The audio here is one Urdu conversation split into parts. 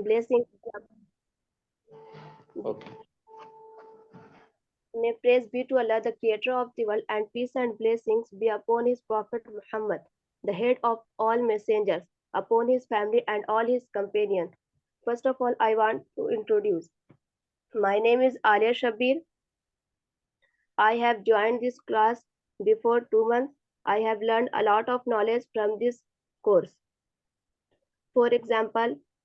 blessings. Okay. May praise be to Allah, the creator of the world, and peace and blessings be upon his prophet Muhammad, the head of all messengers, upon his family and all his companions. First of all, I want to introduce. My name is Alia Shabir. I have joined this class before 2 months. I have learned a lot of knowledge from this course. For example,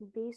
20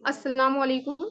Assalamu alaikum to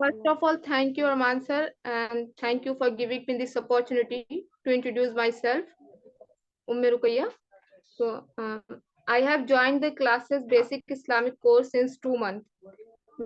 First of all, thank you, Arman sir, and thank you for giving me this opportunity to introduce myself. Ruqayya. So I have joined the classes basic Islamic course since 2 months.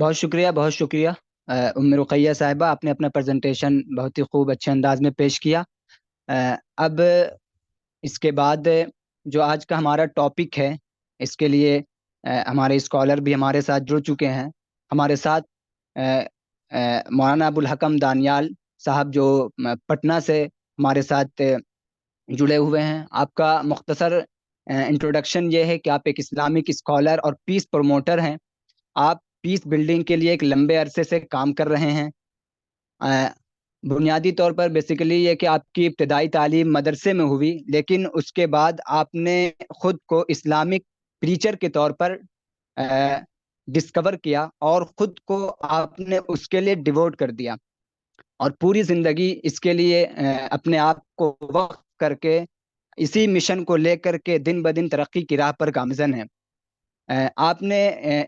بہت شکریہ ام رقیہ صاحبہ، آپ نے اپنا پریزنٹیشن بہت ہی خوب اچھے انداز میں پیش کیا۔ اب اس کے بعد جو آج کا ہمارا ٹاپک ہے، اس کے لیے ہمارے اسکالر بھی ہمارے ساتھ جڑ چکے ہیں۔ ہمارے ساتھ مولانا ابوالحکم دانیال صاحب جو پٹنہ سے ہمارے ساتھ جڑے ہوئے ہیں۔ آپ کا مختصر انٹروڈکشن یہ ہے کہ آپ ایک اسلامک اسکالر اور پیس پروموٹر ہیں۔ آپ پیس بلڈنگ کے لیے ایک لمبے عرصے سے کام کر رہے ہیں۔ بنیادی طور پر بیسیکلی یہ کہ آپ کی ابتدائی تعلیم مدرسے میں ہوئی، لیکن اس کے بعد آپ نے خود کو اسلامک پریچر کے طور پر ڈسکور کیا اور خود کو آپ نے اس کے لیے ڈیووٹ کر دیا، اور پوری زندگی اس کے لیے اپنے آپ کو وقف کر کے اسی مشن کو لے کر کے دن بدن ترقی کی راہ پر گامزن ہیں۔ آپ نے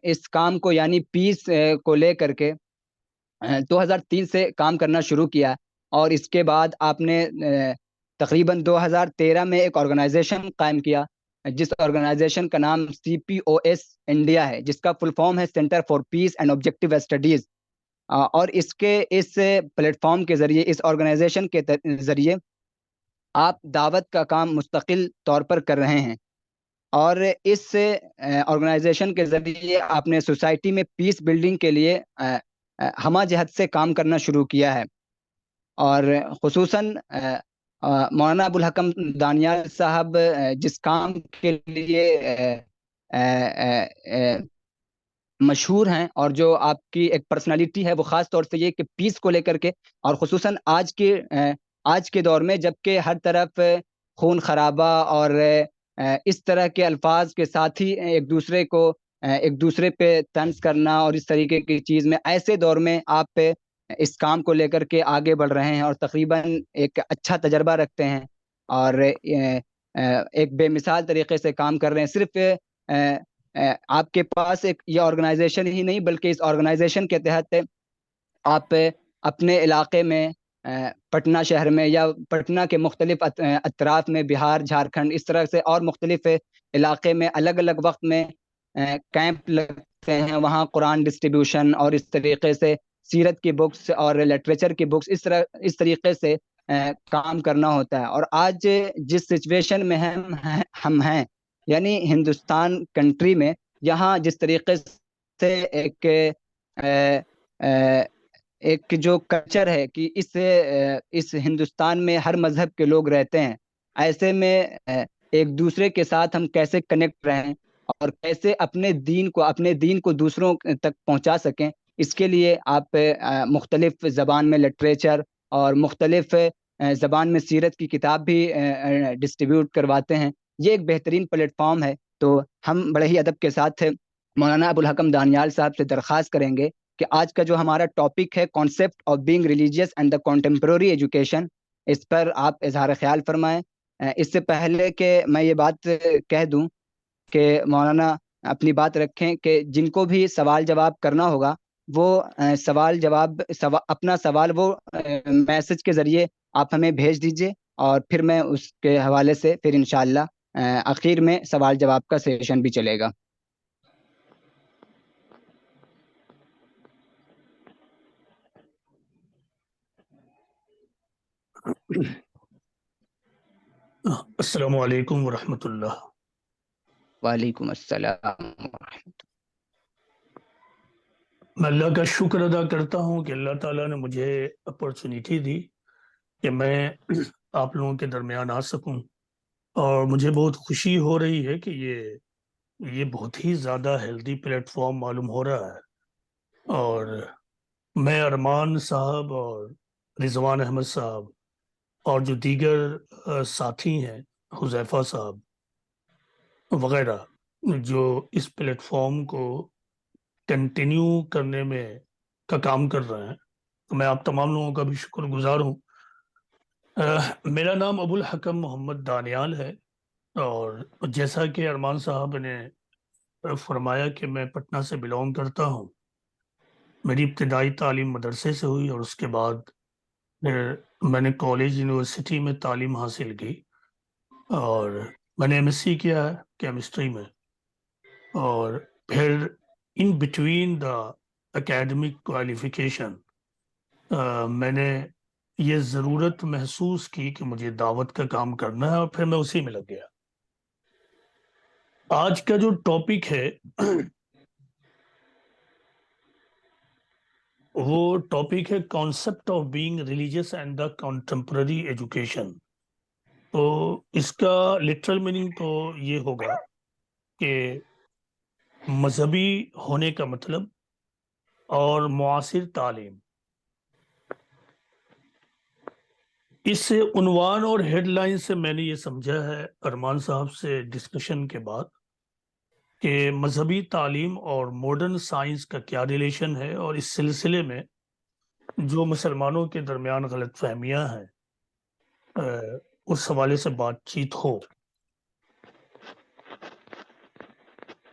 اس کام کو یعنی پیس کو لے کر کے 2003 سے کام کرنا شروع کیا، اور اس کے بعد آپ نے تقریباً 2013 میں ایک آرگنائزیشن قائم کیا، جس آرگنائزیشن کا نام CPOS انڈیا ہے، جس کا فل فارم ہے centre for piece and objective studies. اور اس پلیٹ فارم کے ذریعے، اس آرگنائزیشن کے ذریعے آپ دعوت کا کام مستقل طور پر کر رہے ہیں، اور اس آرگنائزیشن کے ذریعے آپ نے سوسائٹی میں پیس بلڈنگ کے لیے ہمہ جہت سے کام کرنا شروع کیا ہے۔ اور خصوصاً مولانا ابوالحکم دانیال صاحب جس کام کے لیے مشہور ہیں، اور جو آپ کی ایک پرسنالٹی ہے، وہ خاص طور سے یہ کہ پیس کو لے کر کے، اور خصوصاً آج کے دور میں جب کہ ہر طرف خون خرابہ اور اس طرح کے الفاظ کے ساتھ ہی ایک دوسرے پہ طنز کرنا اور اس طریقے کی چیز میں، ایسے دور میں آپ اس کام کو لے کر کے آگے بڑھ رہے ہیں اور تقریباً ایک اچھا تجربہ رکھتے ہیں، اور ایک بے مثال طریقے سے کام کر رہے ہیں۔ صرف آپ کے پاس ایک یہ آرگنائزیشن ہی نہیں، بلکہ اس آرگنائزیشن کے تحت آپ اپنے علاقے میں، پٹنہ شہر میں یا پٹنہ کے مختلف اطراف میں، بہار، جھارکھنڈ، اس طرح سے اور مختلف علاقے میں الگ الگ وقت میں کیمپ لگتے ہیں، وہاں قرآن ڈسٹریبیوشن اور اس طریقے سے سیرت کی بکس اور لٹریچر کی بکس، اس طریقے سے کام کرنا ہوتا ہے۔ اور آج جس سچویشن میں ہم ہیں، یعنی ہندوستان کنٹری میں، یہاں جس طریقے سے ایک جو کلچر ہے کہ اس ہندوستان میں ہر مذہب کے لوگ رہتے ہیں، ایسے میں ایک دوسرے کے ساتھ ہم کیسے کنیکٹ رہیں اور کیسے اپنے دین کو دوسروں تک پہنچا سکیں، اس کے لیے آپ مختلف زبان میں لٹریچر اور مختلف زبان میں سیرت کی کتاب بھی ڈسٹریبیوٹ کرواتے ہیں۔ یہ ایک بہترین پلیٹ فارم ہے۔ تو ہم بڑے ہی ادب کے ساتھ مولانا ابوالحکم دانیال صاحب سے درخواست کریں گے کہ آج کا جو ہمارا ٹاپک ہے concept of being religious and the contemporary education, اس پر آپ اظہار خیال فرمائیں۔ اس سے پہلے کہ میں یہ بات کہہ دوں کہ مولانا اپنی بات رکھیں کہ جن کو بھی سوال جواب کرنا ہوگا، وہ اپنا سوال وہ میسج کے ذریعے آپ ہمیں بھیج دیجئے، اور پھر میں اس کے حوالے سے پھر انشاءاللہ آخر میں سوال جواب کا سیشن بھی چلے گا۔ السلام علیکم ورحمۃ اللہ۔ وعلیکم السلام ورحمۃ میں اللہ کا شکر ادا کرتا ہوں کہ اللہ تعالیٰ نے مجھے اپرچونیٹی دی کہ میں آپ لوگوں کے درمیان آ سکوں، اور مجھے بہت خوشی ہو رہی ہے کہ یہ بہت ہی زیادہ ہیلدی پلیٹ فارم معلوم ہو رہا ہے، اور میں ارمان صاحب اور رضوان احمد صاحب اور جو دیگر ساتھی ہیں، حذیفہ صاحب وغیرہ، جو اس پلیٹ فارم کو کنٹینیو کرنے میں کا کام کر رہے ہیں، تو میں آپ تمام لوگوں کا بھی شکر گزار ہوں۔ میرا نام ابوالحکم محمد دانیال ہے، اور جیسا کہ ارمان صاحب نے فرمایا کہ میں پٹنہ سے بلونگ کرتا ہوں، میری ابتدائی تعلیم مدرسے سے ہوئی، اور اس کے بعد پھر میں نے کالج یونیورسٹی میں تعلیم حاصل کی، اور میں نے MSc کیا ہے کیمسٹری میں، اور پھر in between the academic qualification میں نے یہ ضرورت محسوس کی کہ مجھے دعوت کا کام کرنا ہے، اور پھر میں اسی میں لگ گیا۔ آج کا جو ٹاپک ہے وہ ٹاپک ہے concept of being religious and the contemporary education. تو اس کا لٹرل میننگ تو یہ ہوگا کہ مذہبی ہونے کا مطلب اور معاصر تعلیم۔ اس عنوان اور ہیڈ لائن سے میں نے یہ سمجھا ہے ارمان صاحب سے ڈسکشن کے بعد کہ مذہبی تعلیم اور ماڈرن سائنس کا کیا ریلیشن ہے، اور اس سلسلے میں جو مسلمانوں کے درمیان غلط فہمیاں ہیں اس حوالے سے بات چیت ہو۔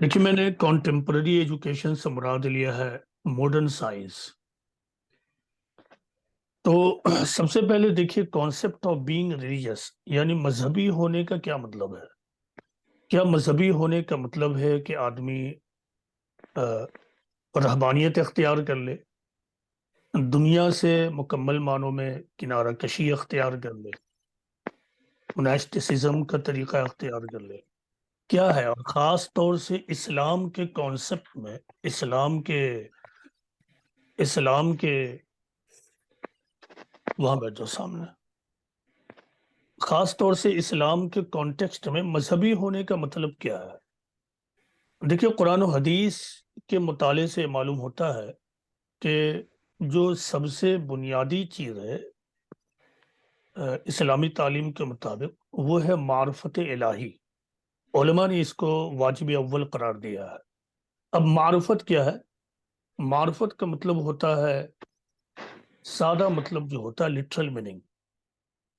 دیکھیے، میں نے کانٹمپرری ایجوکیشن سے مراد لیا ہے ماڈرن سائنس۔ تو سب سے پہلے دیکھیے کانسیپٹ آف بینگ ریلیجیس، یعنی مذہبی ہونے کا کیا مطلب ہے۔ کیا مذہبی ہونے کا مطلب ہے کہ آدمی رہبانیت اختیار کر لے، دنیا سے مکمل معنوں میں کنارہ کشی اختیار کر لے، مناسٹسزم کا طریقہ اختیار کر لے؟ کیا ہے؟ اور خاص طور سے اسلام کے کانسیپٹ میں، اسلام کے وہاں بیٹھو سامنے، خاص طور سے اسلام کے کانٹیکسٹ میں مذہبی ہونے کا مطلب کیا ہے؟ دیکھیے، قرآن و حدیث کے مطالعے سے معلوم ہوتا ہے کہ جو سب سے بنیادی چیز ہے اسلامی تعلیم کے مطابق وہ ہے معرفت الہی۔ علماء نے اس کو واجب اول قرار دیا ہے۔ اب معرفت کیا ہے؟ معرفت کا مطلب ہوتا ہے، سادہ مطلب جو ہوتا ہے لٹرل میننگ،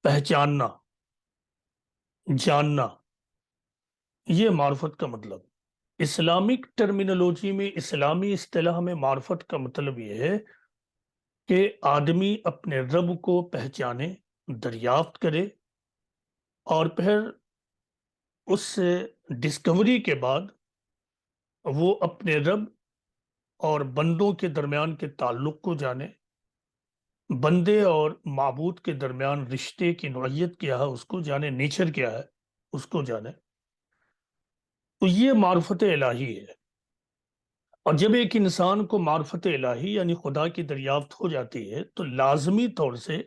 پہچاننا، جاننا، یہ معرفت کا مطلب۔ اسلامک ٹرمینالوجی میں، اسلامی اصطلاح میں معرفت کا مطلب یہ ہے کہ آدمی اپنے رب کو پہچانے، دریافت کرے، اور پھر اس سے ڈسکوری کے بعد وہ اپنے رب اور بندوں کے درمیان کے تعلق کو جانے، بندے اور معبود کے درمیان رشتے کی نوعیت کیا ہے اس کو جانے، نیچر کیا ہے اس کو جانے۔ تو یہ معرفت الہی ہے۔ اور جب ایک انسان کو معرفت الہی یعنی خدا کی دریافت ہو جاتی ہے تو لازمی طور سے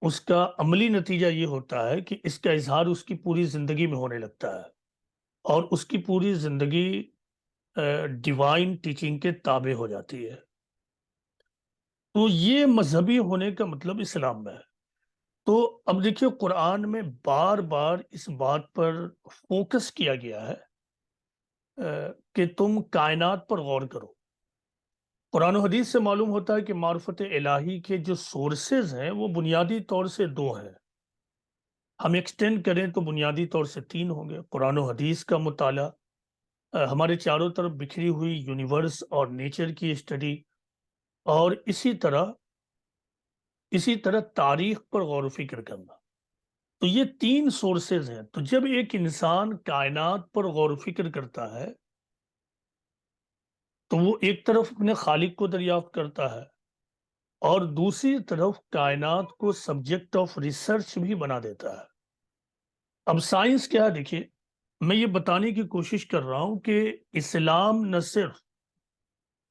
اس کا عملی نتیجہ یہ ہوتا ہے کہ اس کا اظہار اس کی پوری زندگی میں ہونے لگتا ہے، اور اس کی پوری زندگی ڈیوائن ٹیچنگ کے تابع ہو جاتی ہے۔ تو یہ مذہبی ہونے کا مطلب اسلام میں ہے۔ تو اب دیکھیے، قرآن میں بار بار اس بات پر فوکس کیا گیا ہے کہ تم کائنات پر غور کرو۔ قرآن و حدیث سے معلوم ہوتا ہے کہ معرفت الہی کے جو سورسز ہیں وہ بنیادی طور سے دو ہیں۔ ہم ایکسٹینڈ کریں تو بنیادی طور سے تین ہوں گے۔ قرآن و حدیث کا مطالعہ، ہمارے چاروں طرف بکھری ہوئی یونیورس اور نیچر کی اسٹڈی، اور اسی طرح تاریخ پر غور و فکر کرنا۔ تو یہ تین سورسز ہیں۔ تو جب ایک انسان کائنات پر غور و فکر کرتا ہے تو وہ ایک طرف اپنے خالق کو دریافت کرتا ہے، اور دوسری طرف کائنات کو سبجیکٹ آف ریسرچ بھی بنا دیتا ہے۔ اب سائنس کیا ہے؟ دیکھیے، میں یہ بتانے کی کوشش کر رہا ہوں کہ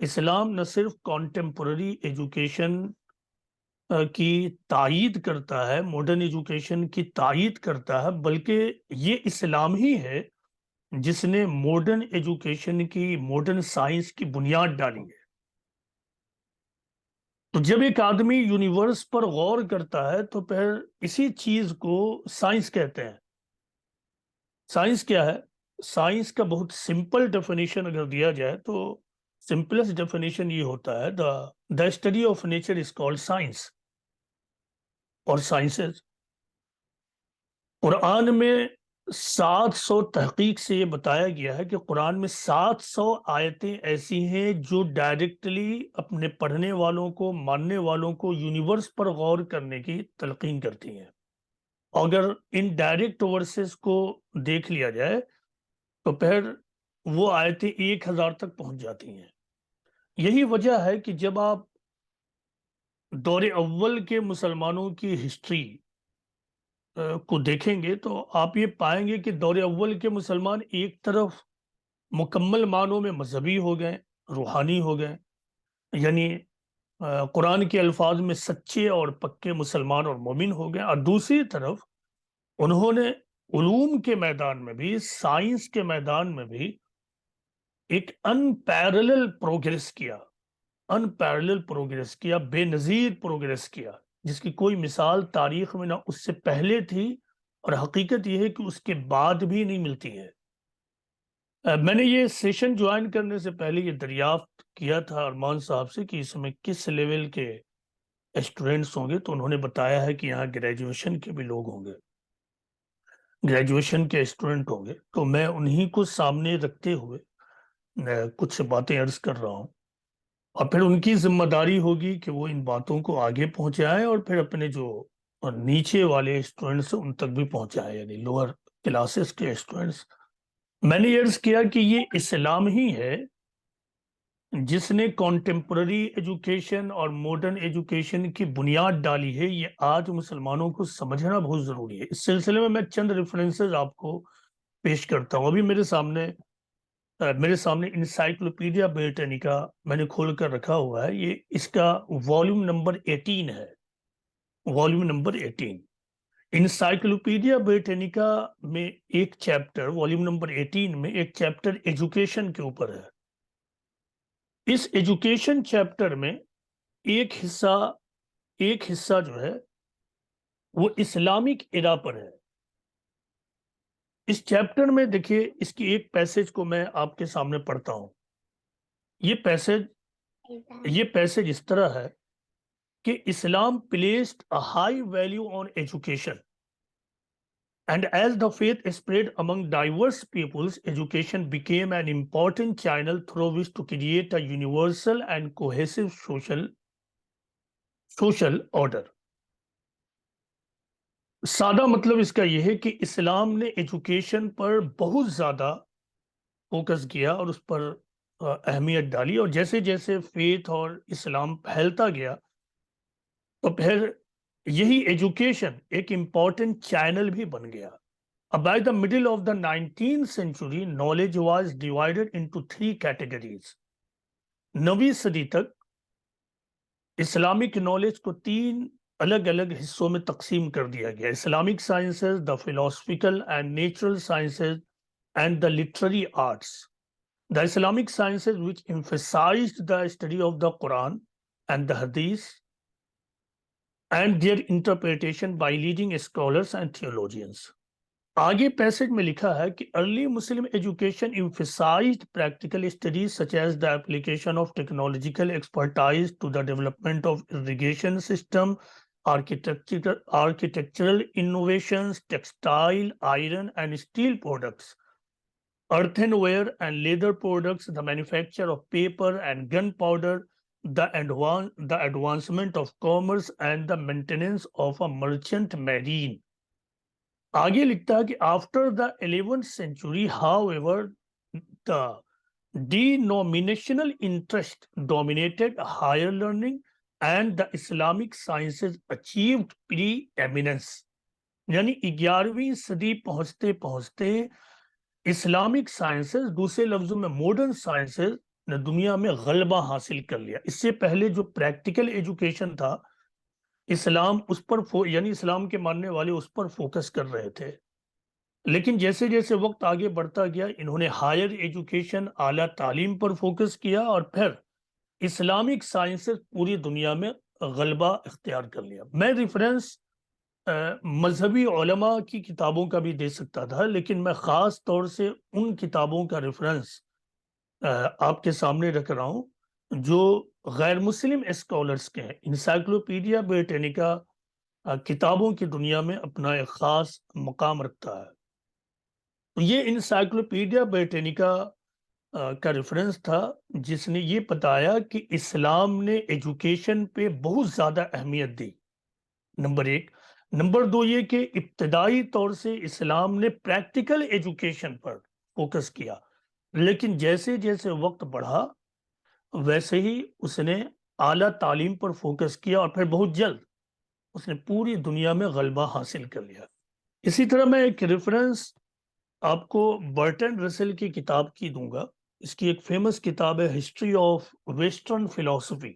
اسلام نہ صرف کانٹمپرری ایجوکیشن کی تائید کرتا ہے، ماڈرن ایجوکیشن کی تائید کرتا ہے، بلکہ یہ اسلام ہی ہے جس نے ماڈرن ایجوکیشن کی، ماڈرن سائنس کی بنیاد ڈالی ہے۔ تو جب ایک آدمی یونیورس پر غور کرتا ہے تو پھر اسی چیز کو سائنس کہتے ہیں۔ سائنس کیا ہے؟ سائنس کا بہت سمپل ڈیفینیشن اگر دیا جائے تو سمپلسٹ ڈیفینیشن یہ ہوتا ہے، the study of nature is called science اور سائنسز۔ قرآن میں 700 تحقیق سے یہ بتایا گیا ہے کہ قرآن میں 700 آیتیں ایسی ہیں جو ڈائریکٹلی اپنے پڑھنے والوں کو، ماننے والوں کو یونیورس پر غور کرنے کی تلقین کرتی ہیں۔ اگر ان ڈائریکٹ ورسز کو دیکھ لیا جائے تو پھر وہ آیتیں 1000 تک پہنچ جاتی ہیں۔ یہی وجہ ہے کہ جب آپ دور اول کے مسلمانوں کی ہسٹری کو دیکھیں گے تو آپ یہ پائیں گے کہ دور اول کے مسلمان ایک طرف مکمل معنوں میں مذہبی ہو گئے، روحانی ہو گئے، یعنی قرآن کے الفاظ میں سچے اور پکے مسلمان اور مومن ہو گئے، اور دوسری طرف انہوں نے علوم کے میدان میں بھی، سائنس کے میدان میں بھی ایک انپیرلل پروگریس کیا، بے نظیر پروگریس کیا، جس کی کوئی مثال تاریخ میں نہ اس سے پہلے تھی، اور حقیقت یہ ہے کہ اس کے بعد بھی نہیں ملتی ہے۔ میں نے یہ سیشن جوائن کرنے سے پہلے یہ دریافت کیا تھا ارمان صاحب سے کہ اس میں کس لیول کے اسٹوڈنٹس ہوں گے، تو انہوں نے بتایا ہے کہ یہاں گریجویشن کے بھی لوگ ہوں گے، گریجویشن کے اسٹوڈنٹ ہوں گے، تو میں انہی کو سامنے رکھتے ہوئے کچھ باتیں عرض کر رہا ہوں، اور پھر ان کی ذمہ داری ہوگی کہ وہ ان باتوں کو آگے پہنچائیں اور پھر اپنے جو نیچے والے اسٹوڈنٹس ان تک بھی پہنچائیں، یعنی لوور کلاسز کے اسٹوڈنٹس۔ میں نے عرض کیا کہ یہ اسلام ہی ہے جس نے کانٹمپرری ایجوکیشن اور ماڈرن ایجوکیشن کی بنیاد ڈالی ہے۔ یہ آج مسلمانوں کو سمجھنا بہت ضروری ہے۔ اس سلسلے میں چند ریفرنسز آپ کو پیش کرتا ہوں۔ ابھی میرے سامنے انسائکلوپیڈیا بریٹینیکا میں نے کھول کر رکھا ہوا ہے، یہ اس کا والیوم نمبر 18 ہے، والیوم نمبر 18۔ انسائکلوپیڈیا بریٹینیکا میں ایک چیپٹر، والیوم نمبر 18 میں ایک چیپٹر ایجوکیشن کے اوپر ہے۔ اس ایجوکیشن چیپٹر میں ایک حصہ جو ہے وہ اسلامک ایرا پر ہے۔ اس چیپٹر میں دیکھیے، اس کی ایک پیسج کو میں آپ کے سامنے پڑھتا ہوں۔ یہ پیسج اس طرح ہے کہ اسلام placed a high value on education, and as the faith spread among diverse peoples, education became an important channel through which to create a universal and cohesive social order۔ سادہ مطلب اس کا یہ ہے کہ اسلام نے ایجوکیشن پر بہت زیادہ فوکس کیا اور اس پر اہمیت ڈالی، اور جیسے جیسے فیتھ اور اسلام پھیلتا گیا تو پھر یہی ایجوکیشن ایک امپورٹنٹ چینل بھی بن گیا۔ By the middle of the 19th century, knowledge was divided into 3 categories۔ 9ویں صدی تک اسلامک نالج کو 3 الگ الگ حصوں میں تقسیم کر دیا گیا: Islamic sciences, the philosophical and natural sciences, and the literary arts. The Islamic sciences which emphasized the study of the Quran and the Hadith and their interpretation by leading scholars and theologians۔ آگے پیسج میں لکھا ہے کہ early Muslim education emphasized practical studies such as the application of technological expertise to the development of irrigation system, architectural innovations, textile, iron and steel products, earthenware and leather products, the manufacture of paper and gunpowder, the advancement of commerce and the maintenance of a merchant marine۔ آگے لکھتا ہے کہ after the 11th century, however, the denominational interest dominated higher learning and the Islamic sciences achieved preeminence۔ یعنی 11ویں صدی پہنچتے پہنچتے اسلامک سائنسز، دوسرے لفظوں میں ماڈرن سائنسز نے دنیا میں غلبہ حاصل کر لیا۔ اس سے پہلے جو پریکٹیکل ایجوکیشن تھا، اسلام اس پر یعنی اسلام کے ماننے والے اس پر فوکس کر رہے تھے، لیکن جیسے جیسے وقت آگے بڑھتا گیا انہوں نے ہائر ایجوکیشن، اعلیٰ تعلیم پر فوکس کیا، اور پھر اسلامک سائنسز پوری دنیا میں غلبہ اختیار کر لیا۔ میں ریفرنس مذہبی علماء کی کتابوں کا بھی دے سکتا تھا، لیکن میں خاص طور سے ان کتابوں کا ریفرنس آپ کے سامنے رکھ رہا ہوں جو غیر مسلم اسکالرز کے ہیں۔ انسائکلوپیڈیا بریٹینیکا کتابوں کی دنیا میں اپنا ایک خاص مقام رکھتا ہے۔ یہ انسائکلوپیڈیا بریٹینیکا کا ریفرنس تھا جس نے یہ بتایا کہ اسلام نے ایجوکیشن پہ بہت زیادہ اہمیت دی، نمبر 1۔ نمبر 2 یہ کہ ابتدائی طور سے اسلام نے پریکٹیکل ایجوکیشن پر فوکس کیا۔ لیکن جیسے جیسے وقت بڑھا ویسے ہی اس نے اعلیٰ تعلیم پر فوکس کیا اور پھر بہت جلد اس نے پوری دنیا میں غلبہ حاصل کر لیا۔ اسی طرح میں ایک ریفرنس آپ کو برٹن رسل کی کتاب کی دوں گا۔ اس کی ایک فیمس کتاب ہے ہسٹری آف ویسٹرن فلسفی۔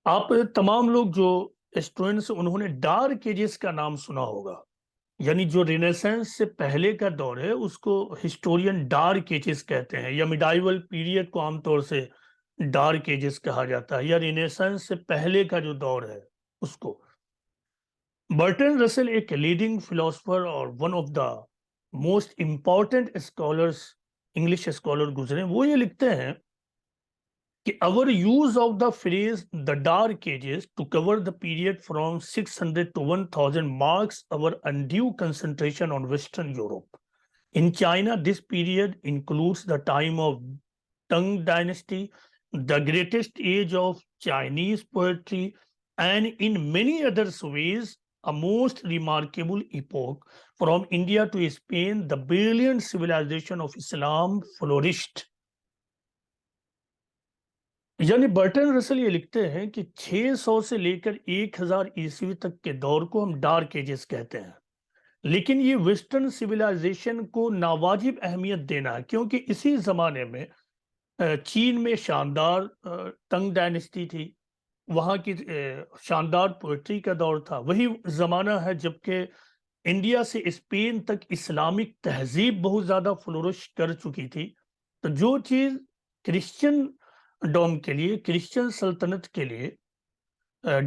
آپ تمام لوگ جو اسٹوڈنٹس انہوں نے ڈارک ایجز کا نام سنا ہوگا، یعنی جو رینیسنس سے پہلے کا دور ہے اس کو ہسٹورین ڈارک ایجز کہتے ہیں، یا میڈائیول پیریڈ کو عام طور سے ڈارک ایجز کہا جاتا ہے، یا رینیسنس سے پہلے کا جو دور ہے اس کو۔ برٹن رسل ایک لیڈنگ فلاسفر اور one of the most important scholars, English scholar گزرے، وہ یہ لکھتے ہیں کہ our use of the phrase the dark ages to cover the period from 600 to 1000 marks our undue concentration on Western Europe. In China, this period includes the time of Tang Dynasty, the greatest age of Chinese poetry, and in many other ways, a most remarkable epoch. From India to Spain, the brilliant civilization of Islam flourished. یعنی برٹن رسل یہ لکھتے ہیں کہ 600 سے لے کر 1000 عیسوی تک کے دور کو ہم ڈارک ایجز کہتے ہیں، لیکن یہ ویسٹرن سویلائزیشن کو ناواجب اہمیت دینا ہے، کیونکہ اسی زمانے میں چین میں شاندار تنگ ڈائنسٹی تھی، وہاں کی شاندار پوئٹری کا دور تھا۔ وہی زمانہ ہے جبکہ انڈیا سے اسپین تک اسلامک تہذیب بہت زیادہ فلورش کر چکی تھی۔ تو جو چیز کرسچن ڈوم کے لیے، کرسچن سلطنت کے لیے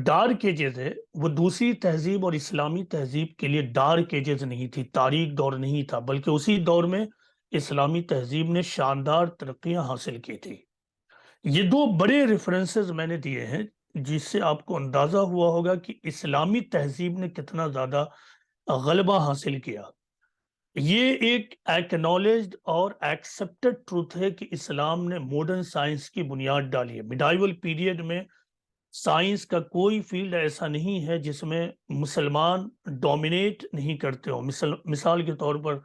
ڈارک ایجز ہے، وہ دوسری تہذیب اور اسلامی تہذیب کے لیے ڈارک ایجز نہیں تھی، تاریک دور نہیں تھا، بلکہ اسی دور میں اسلامی تہذیب نے شاندار ترقیاں حاصل کی تھی۔ یہ دو بڑے ریفرنسز میں نے دیے ہیں جس سے آپ کو اندازہ ہوا ہوگا کہ اسلامی تہذیب نے کتنا زیادہ غلبہ حاصل کیا۔ یہ ایک ایکنالجڈ اور ایکسپٹڈ ٹروتھ ہے کہ اسلام نے ماڈرن سائنس کی بنیاد ڈالی ہے۔ میڈائیول پیریڈ میں سائنس کا کوئی فیلڈ ایسا نہیں ہے جس میں مسلمان ڈومینیٹ نہیں کرتے ہوں۔ مثال کے طور پر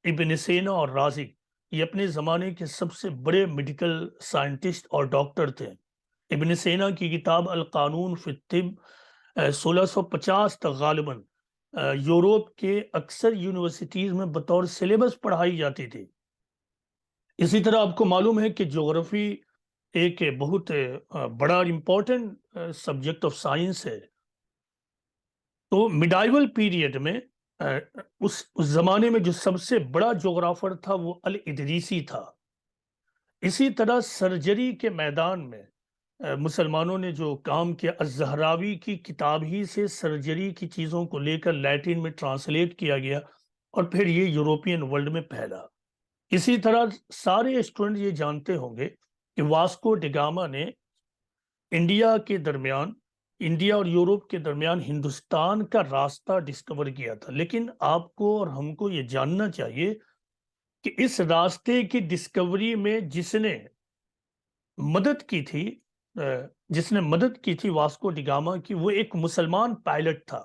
ابن سینا اور رازی، یہ اپنے زمانے کے سب سے بڑے میڈیکل سائنٹسٹ اور ڈاکٹر تھے۔ ابن سینا کی کتاب القانون فی الطب 1650 تک غالباً یورپ کے اکثر یونیورسٹیز میں بطور سلیبس پڑھائی جاتی تھی۔ اسی طرح آپ کو معلوم ہے کہ جغرافی ایک بہت بڑا اور امپورٹنٹ سبجیکٹ آف سائنس ہے۔ تو میڈائیول پیریڈ میں اس زمانے میں جو سب سے بڑا جغرافر تھا وہ الادریسی تھا۔ اسی طرح سرجری کے میدان میں مسلمانوں نے جو کام کیا، الزہراوی کی کتاب ہی سے سرجری کی چیزوں کو لے کر لیٹن میں ٹرانسلیٹ کیا گیا اور پھر یہ یوروپین ورلڈ میں پھیلا۔ اسی طرح سارے اسٹوڈنٹ یہ جانتے ہوں گے کہ واسکو ڈی گاما نے انڈیا اور یورپ کے درمیان ہندوستان کا راستہ ڈسکور کیا تھا، لیکن آپ کو اور ہم کو یہ جاننا چاہیے کہ اس راستے کی ڈسکوری میں جس نے مدد کی تھی واسکو ڈی گاما کی، وہ ایک مسلمان پائلٹ تھا۔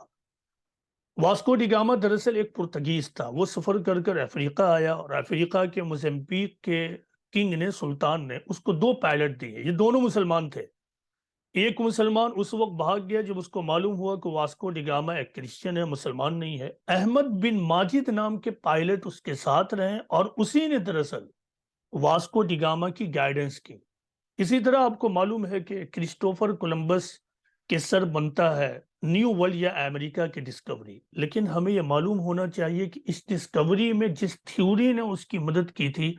واسکو ڈی گاما دراصل ایک پرتگیز تھا، وہ سفر کر کر افریقہ آیا اور افریقہ کے موزمبیق کے کنگ نے، سلطان نے اس کو 2 پائلٹ دیے۔ یہ دونوں مسلمان تھے۔ ایک مسلمان اس وقت بھاگ گیا جب اس کو معلوم ہوا کہ واسکو ڈی گاما ایک کرسچن ہے، مسلمان نہیں ہے۔ احمد بن ماجد نام کے پائلٹ اس کے ساتھ رہے اور اسی نے دراصل واسکو ڈی گاما کی گائیڈنس کی۔ اسی طرح آپ کو معلوم ہے کہ کرسٹوفر کولمبس کے سر بنتا ہے نیو ورلڈ یا امریکہ کی ڈسکوری، لیکن ہمیں یہ معلوم ہونا چاہیے کہ اس ڈسکوری میں جس تھیوری نے اس کی مدد کی تھی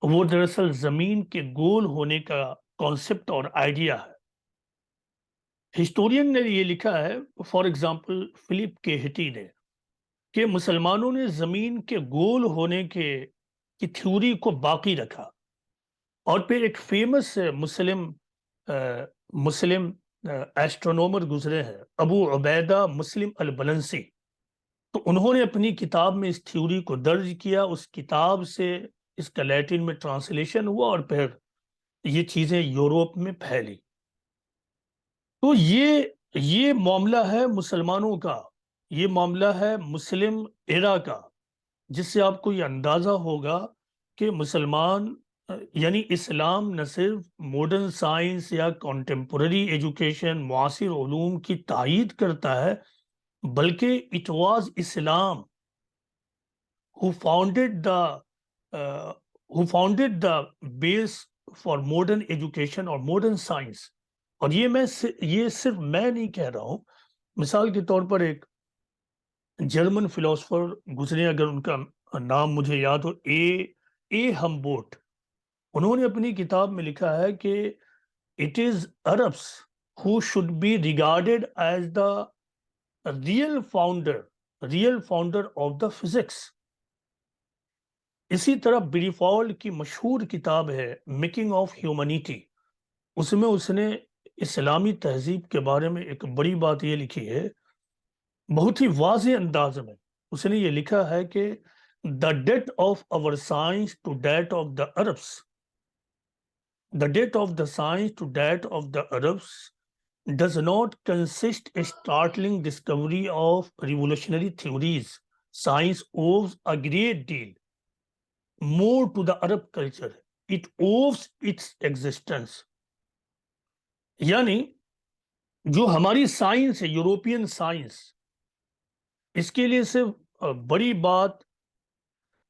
وہ دراصل زمین کے گول ہونے کا کانسیپٹ اور آئیڈیا ہے۔ ہسٹورین نے یہ لکھا ہے، فار ایگزامپل فلپ کے ہٹی نے، کہ مسلمانوں نے زمین کے گول ہونے کی تھیوری کو باقی رکھا۔ اور پھر ایک فیمس مسلم ایسٹرونومر گزرے ہیں، ابو عبیدہ مسلم البلنسی، تو انہوں نے اپنی کتاب میں اس تھیوری کو درج کیا۔ اس کتاب سے اس کا لیٹن میں ٹرانسلیشن ہوا اور پھر یہ چیزیں یورپ میں پھیلی۔ تو یہ معاملہ ہے مسلمانوں کا، یہ معاملہ ہے مسلم ایرا کا، جس سے آپ کو یہ اندازہ ہوگا کہ مسلمان یعنی اسلام نہ صرف ماڈرن سائنس یا کانٹمپرری ایجوکیشن معاصر علوم کی تائید کرتا ہے بلکہ it was Islam who founded the base for modern education اور modern science. اور یہ صرف میں نہیں کہہ رہا ہوں. مثال کے طور پر ایک جرمن فلاسفر گزرے، اگر ان کا نام مجھے یاد ہو، اے ہمبولٹ. انہوں نے اپنی کتاب میں لکھا ہے کہ it is Arabs who should be regarded as the real founder of the physics. اسی طرح بریفالڈ کی مشہور کتاب ہے میکنگ آف ہیومنیٹی، اس میں اس نے اسلامی تہذیب کے بارے میں ایک بڑی بات یہ لکھی ہے، بہت ہی واضح انداز میں اس نے یہ لکھا ہے کہ the debt of our science to that of the Arabs does not consist a startling discovery of revolutionary theories. Science owes a great deal more to the Arab culture. It owes its existence. یعنی جو ہماری سائنس ہے، یوروپین سائنس، اس کے لیے صرف بڑی بات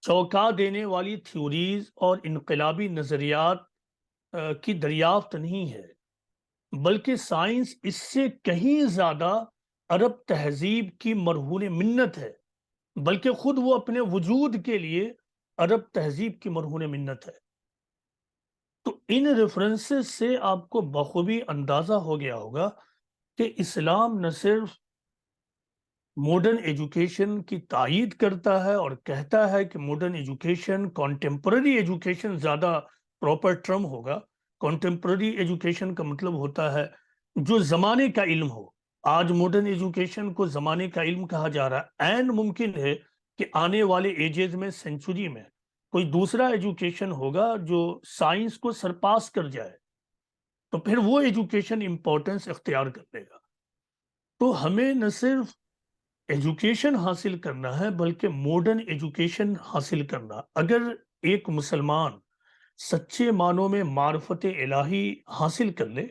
چونکا دینے والی تھیوریز اور انقلابی نظریات کی دریافت نہیں ہے، بلکہ سائنس اس سے کہیں زیادہ عرب تہذیب کی مرہون منت ہے، بلکہ خود وہ اپنے وجود کے لیے عرب تہذیب کی مرہون منت ہے. تو ان ریفرنسز سے آپ کو بخوبی اندازہ ہو گیا ہوگا کہ اسلام نہ صرف ماڈرن ایجوکیشن کی تائید کرتا ہے اور کہتا ہے کہ ماڈرن ایجوکیشن، کانٹمپرری ایجوکیشن زیادہ پراپر ٹرم ہوگا. کانٹمپرری ایجوکیشن کا مطلب ہوتا ہے جو زمانے کا علم ہو. آج ماڈرن ایجوکیشن کو زمانے کا علم کہا جا رہا ہے. این ممکن ہے کہ آنے والے ایجز میں، سینچری میں کوئی دوسرا ایجوکیشن ہوگا جو سائنس کو سرپاس کر جائے، تو پھر وہ ایجوکیشن امپورٹنس اختیار کر لے گا. تو ہمیں نہ صرف ایجوکیشن حاصل کرنا ہے بلکہ ماڈرن ایجوکیشن حاصل کرنا. اگر ایک مسلمان سچے معنوں میں معرفت الہی حاصل کر لے،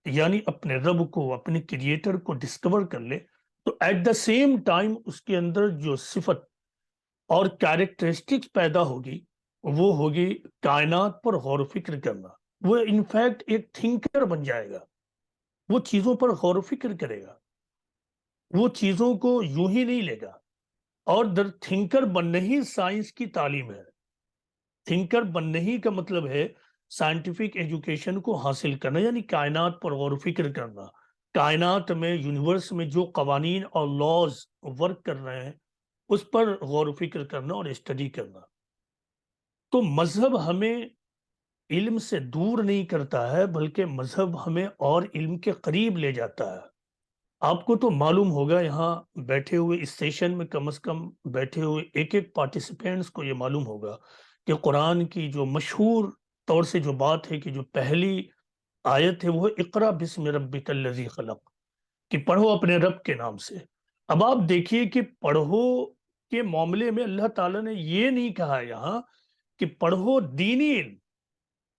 یعنی اپنے رب کو، اپنے کریٹر کو ڈسکور کر لے، تو ایٹ دا سیم ٹائم اس کے اندر جو صفت اور کیریکٹرسٹکس پیدا ہوگی وہ ہوگی کائنات پر غور و فکر کرنا. وہ انفیکٹ ایک تھنکر بن جائے گا، وہ چیزوں پر غور و فکر کرے گا، وہ چیزوں کو یوں ہی نہیں لے گا. اور در تھنکر بننا ہی سائنس کی تعلیم ہے. تھنکر بننا ہی کا مطلب ہے سائنٹیفک ایجوکیشن کو حاصل کرنا، یعنی کائنات پر غور و فکر کرنا. کائنات میں، یونیورس میں جو قوانین اور لاز ورک کر رہے ہیں اس پر غور و فکر کرنا اور اسٹڈی کرنا. تو مذہب ہمیں علم سے دور نہیں کرتا ہے بلکہ مذہب ہمیں اور علم کے قریب لے جاتا ہے. آپ کو تو معلوم ہوگا، یہاں بیٹھے ہوئے اس سیشن میں کم از کم بیٹھے ہوئے ایک پارٹیسپینٹس کو یہ معلوم ہوگا کہ قرآن کی جو مشہور طور سے جو بات ہے کہ جو پہلی آیت ہے وہ اقرا بسم ربک الذی خلق، کہ پڑھو اپنے رب کے نام سے. اب آپ دیکھیے کہ پڑھو کے معاملے میں اللہ تعالیٰ نے یہ نہیں کہا یہاں کہ پڑھو دینی علم،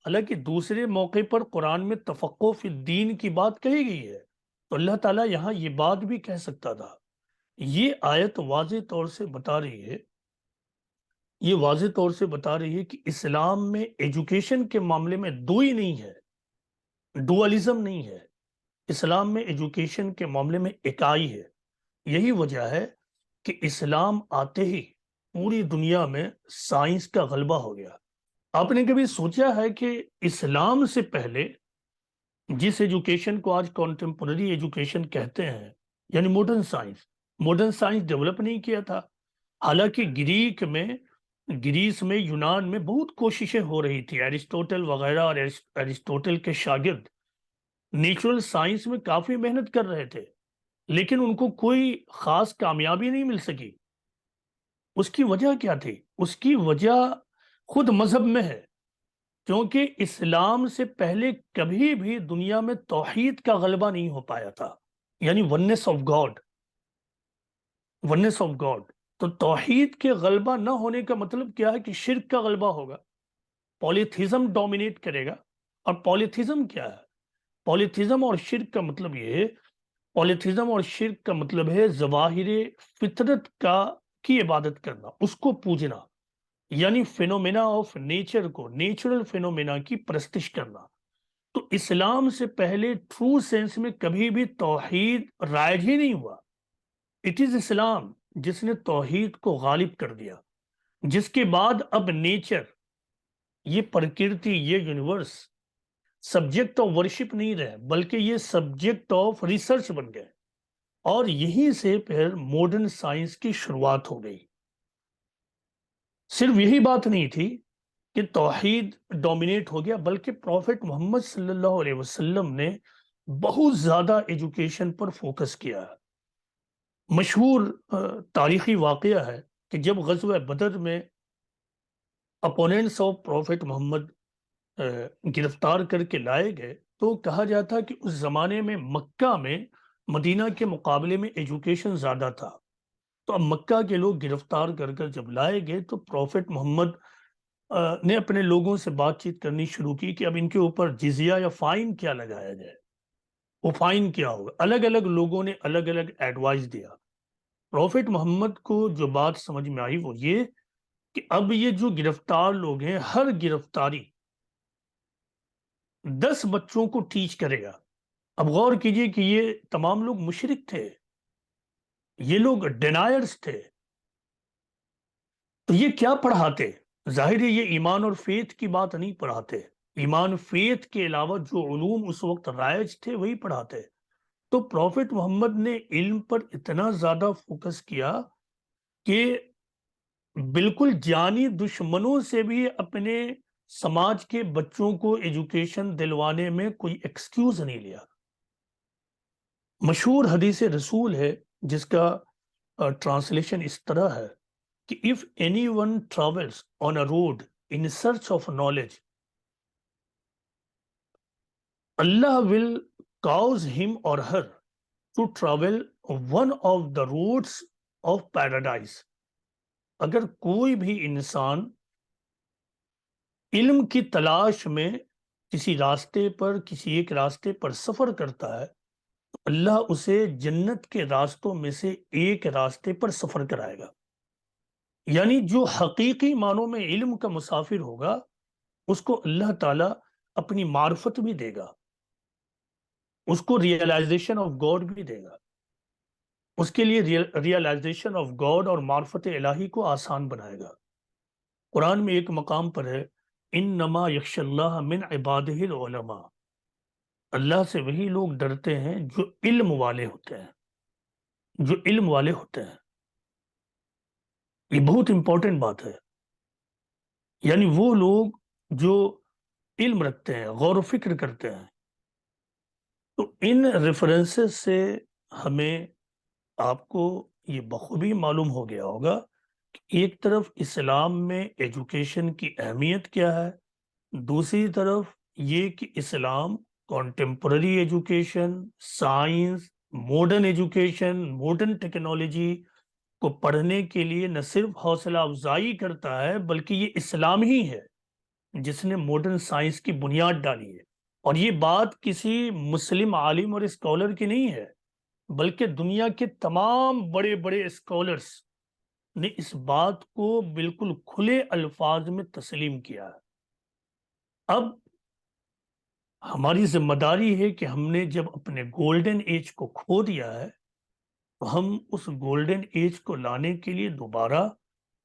حالانکہ دوسرے موقع پر قرآن میں تفقہ فی الدین کی بات کہی گئی ہے، تو اللہ تعالیٰ یہاں یہ بات بھی کہہ سکتا تھا. یہ آیت واضح طور سے بتا رہی ہے کہ اسلام میں ایجوکیشن کے معاملے میں دوئی نہیں ہے، ڈوالزم نہیں ہے. اسلام میں ایجوکیشن کے معاملے میں اکائی ہے. یہی وجہ ہے کہ اسلام آتے ہی پوری دنیا میں سائنس کا غلبہ ہو گیا. آپ نے کبھی سوچا ہے کہ اسلام سے پہلے جس ایجوکیشن کو آج کانٹمپرری ایجوکیشن کہتے ہیں، یعنی ماڈرن سائنس ڈیولپ نہیں کیا تھا؟ حالانکہ گریس میں، یونان میں بہت کوششیں ہو رہی تھی. ایرسٹوٹل وغیرہ اور ایرسٹوٹل کے شاگرد نیچرل سائنس میں کافی محنت کر رہے تھے، لیکن ان کو کوئی خاص کامیابی نہیں مل سکی. اس کی وجہ کیا تھی؟ اس کی وجہ خود مذہب میں ہے، کیونکہ اسلام سے پہلے کبھی بھی دنیا میں توحید کا غلبہ نہیں ہو پایا تھا، یعنی ونس آف گاڈ. تو توحید کے غلبہ نہ ہونے کا مطلب کیا ہے کہ شرک کا غلبہ ہوگا. پولیتھیزم ڈومینیٹ کرے گا. اور پولیتھیزم کیا ہے؟ پولیتھیزم اور شرک کا مطلب یہ ہے، پولیتھیزم اور شرک کا مطلب ہے ظواہر فطرت کی عبادت کرنا، اس کو پوجنا، یعنی فینومینا آف نیچر کو، نیچرل فینومینا کی پرستش کرنا. تو اسلام سے پہلے ٹرو سینس میں کبھی بھی توحید رائج ہی نہیں ہوا. اٹ از اسلام جس نے توحید کو غالب کر دیا، جس کے بعد اب نیچر، یہ پرکرتی، یہ یونیورس سبجیکٹ آف ورشپ نہیں رہے، بلکہ یہ سبجیکٹ آف ریسرچ بن گئے. اور یہیں سے پھر ماڈرن سائنس کی شروعات ہو گئی. صرف یہی بات نہیں تھی کہ توحید ڈومینیٹ ہو گیا، بلکہ پروفٹ محمد صلی اللہ علیہ وسلم نے بہت زیادہ ایجوکیشن پر فوکس کیا ہے. مشہور تاریخی واقعہ ہے کہ جب غزوہ بدر میں اپوننٹس آف پروفٹ محمد گرفتار کر کے لائے گئے، تو کہا جاتا کہ اس زمانے میں مکہ میں مدینہ کے مقابلے میں ایجوکیشن زیادہ تھا. تو اب مکہ کے لوگ گرفتار کر کر جب لائے گئے تو پروفٹ محمد نے اپنے لوگوں سے بات چیت کرنی شروع کی کہ اب ان کے اوپر جزیہ یا فائن کیا لگایا جائے، وہ فائن کیا ہوگا. الگ الگ لوگوں نے الگ الگ ایڈوائز دیا. پروفٹ محمد کو جو بات سمجھ میں آئی وہ یہ کہ اب یہ جو گرفتار لوگ ہیں، ہر گرفتاری 10 بچوں کو ٹیچ کرے گا. اب غور کیجئے کہ یہ تمام لوگ مشرک تھے، یہ لوگ ڈینائرز تھے. تو یہ کیا پڑھاتے؟ ظاہر ہے یہ ایمان اور فیتھ کی بات نہیں پڑھاتے. ایمان فیتھ کے علاوہ جو علوم اس وقت رائج تھے وہی پڑھاتے. تو پروفٹ محمد نے علم پر اتنا زیادہ فوکس کیا کہ بالکل جانی دشمنوں سے بھی اپنے سماج کے بچوں کو ایجوکیشن دلوانے میں کوئی ایکسکیوز نہیں لیا. مشہور حدیث رسول ہے جس کا ٹرانسلیشن اس طرح ہے کہ if anyone travels on a road in search of knowledge, Allah will cause him or her to travel one of the roads of paradise. اگر کوئی بھی انسان علم کی تلاش میں کسی راستے پر، کسی ایک راستے پر سفر کرتا ہے تو اللہ اسے جنت کے راستوں میں سے ایک راستے پر سفر کرائے گا. یعنی جو حقیقی معنوں میں علم کا مسافر ہوگا اس کو اللہ تعالیٰ اپنی معرفت بھی دے گا، اس کو ریئلائزیشن آف گاڈ بھی دے گا، اس کے لیے ریئلائزیشن آف گاڈ اور معرفت الہی کو آسان بنائے گا. قرآن میں ایک مقام پر ہے انما یخش اللہ من عبادہ العلماء، اللہ سے وہی لوگ ڈرتے ہیں جو علم والے ہوتے ہیں، جو علم والے ہوتے ہیں. یہ بہت امپورٹنٹ بات ہے. یعنی وہ لوگ جو علم رکھتے ہیں، غور و فکر کرتے ہیں. تو ان ریفرنسز سے ہمیں، آپ کو یہ بخوبی معلوم ہو گیا ہوگا کہ ایک طرف اسلام میں ایجوکیشن کی اہمیت کیا ہے، دوسری طرف یہ کہ Islam contemporary education, science, modern education, modern technology کو پڑھنے کے لیے نہ صرف حوصلہ افزائی کرتا ہے بلکہ یہ اسلام ہی ہے جس نے ماڈرن سائنس کی بنیاد ڈالی ہے. اور یہ بات کسی مسلم عالم اور اسکالر کی نہیں ہے، بلکہ دنیا کے تمام بڑے بڑے اسکالرز نے اس بات کو بالکل کھلے الفاظ میں تسلیم کیا ہے. اب ہماری ذمہ داری ہے کہ ہم نے جب اپنے گولڈن ایج کو کھو دیا ہے تو ہم اس گولڈن ایج کو لانے کے لیے دوبارہ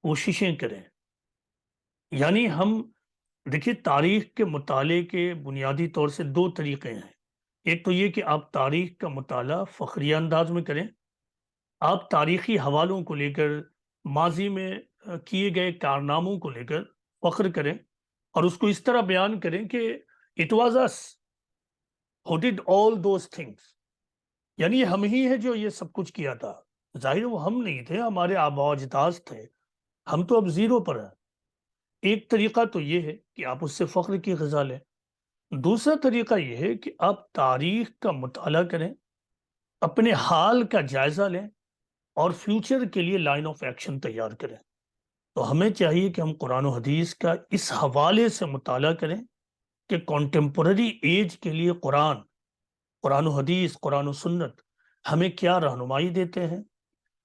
کوششیں کریں. یعنی ہم دیکھیے، تاریخ کے مطالعے کے بنیادی طور سے 2 طریقے ہیں. ایک تو یہ کہ آپ تاریخ کا مطالعہ فخریہ انداز میں کریں، آپ تاریخی حوالوں کو لے کر، ماضی میں کیے گئے کارناموں کو لے کر فخر کریں اور اس کو اس طرح بیان کریں کہ it was us who did all those things، یعنی ہم ہی ہیں جو یہ سب کچھ کیا تھا. ظاہر وہ ہم نہیں تھے، ہمارے آباء و اجداد تھے، ہم تو اب زیرو پر ہیں. ایک طریقہ تو یہ ہے کہ آپ اس سے فخر کی غذا لیں. دوسرا طریقہ یہ ہے کہ آپ تاریخ کا مطالعہ کریں، اپنے حال کا جائزہ لیں اور فیوچر کے لیے لائن آف ایکشن تیار کریں. تو ہمیں چاہیے کہ ہم قرآن و حدیث کا اس حوالے سے مطالعہ کریں کہ کانٹمپرری ایج کے لیے قرآن و حدیث، قرآن و سنت ہمیں کیا رہنمائی دیتے ہیں،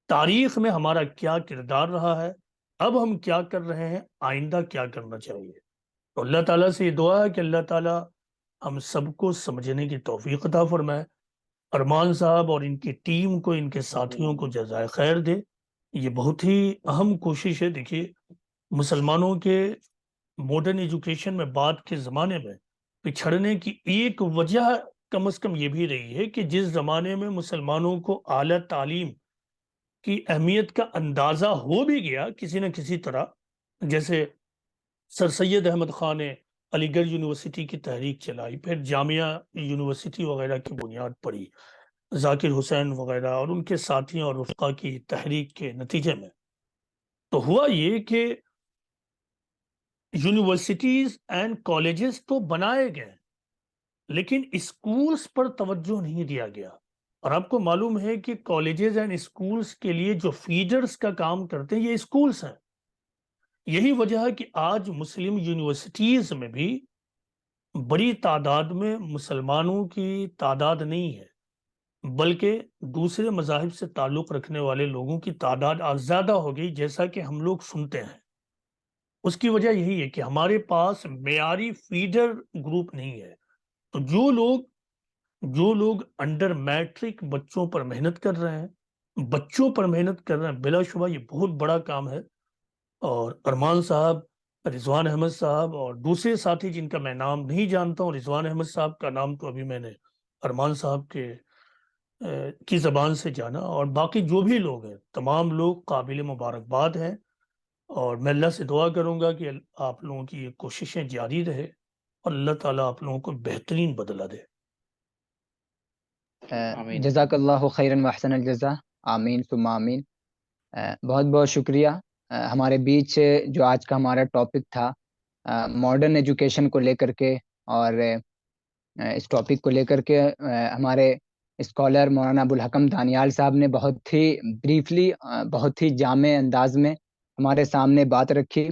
تاریخ میں ہمارا کیا کردار رہا ہے، اب ہم کیا کر رہے ہیں، آئندہ کیا کرنا چاہیے۔ تو اللہ تعالیٰ سے یہ دعا ہے کہ اللہ تعالیٰ ہم سب کو سمجھنے کی توفیق عطا فرمائے، ارمان صاحب اور ان کی ٹیم کو، ان کے ساتھیوں کو جزائے خیر دے۔ یہ بہت ہی اہم کوشش ہے۔ دیکھیے، مسلمانوں کے ماڈرن ایجوکیشن میں بعد کے زمانے میں پچھڑنے کی ایک وجہ کم از کم یہ بھی رہی ہے کہ جس زمانے میں مسلمانوں کو اعلیٰ تعلیم کی اہمیت کا اندازہ ہو بھی گیا کسی نہ کسی طرح، جیسے سر سید احمد خان نے علی گڑھ یونیورسٹی کی تحریک چلائی، پھر جامعہ یونیورسٹی وغیرہ کی بنیاد پڑی، ذاکر حسین وغیرہ اور ان کے ساتھیوں اور رفقا کی تحریک کے نتیجے میں تو ہوا یہ کہ یونیورسٹیز اینڈ کالجز تو بنائے گئے لیکن اسکولز پر توجہ نہیں دیا گیا۔ اور آپ کو معلوم ہے کہ کالجز اینڈ اسکولز کے لیے جو فیڈرز کا کام کرتے ہیں یہ اسکولز ہیں۔ یہی وجہ ہے کہ آج مسلم یونیورسٹیز میں بھی بڑی تعداد میں مسلمانوں کی تعداد نہیں ہے، بلکہ دوسرے مذاہب سے تعلق رکھنے والے لوگوں کی تعداد آج زیادہ ہو گئی، جیسا کہ ہم لوگ سنتے ہیں۔ اس کی وجہ یہی ہے کہ ہمارے پاس معیاری فیڈر گروپ نہیں ہے۔ تو جو لوگ انڈر میٹرک بچوں پر محنت کر رہے ہیں، بلا شبہ یہ بہت بڑا کام ہے۔ اور ارمان صاحب، رضوان احمد صاحب اور دوسرے ساتھی جن کا میں نام نہیں جانتا ہوں، رضوان احمد صاحب کا نام تو ابھی میں نے ارمان صاحب کی زبان سے جانا، اور باقی جو بھی لوگ ہیں تمام لوگ قابل مبارکباد ہیں۔ اور میں اللہ سے دعا کروں گا کہ آپ لوگوں کی یہ کوششیں جاری رہے اور اللہ تعالیٰ آپ لوگوں کو بہترین بدلہ دے۔ جزاک اللہ خیرن واحسن الجزا، آمین ثم آمین۔ بہت بہت شکریہ۔ ہمارے بیچ جو آج کا ہمارا ٹاپک تھا ماڈرن ایجوکیشن کو لے کر کے، اور اس ٹاپک کو لے کر کے ہمارے اسکالر مولانا ابوالحکم دانیال صاحب نے بہت ہی بریفلی، بہت ہی جامع انداز میں ہمارے سامنے بات رکھی۔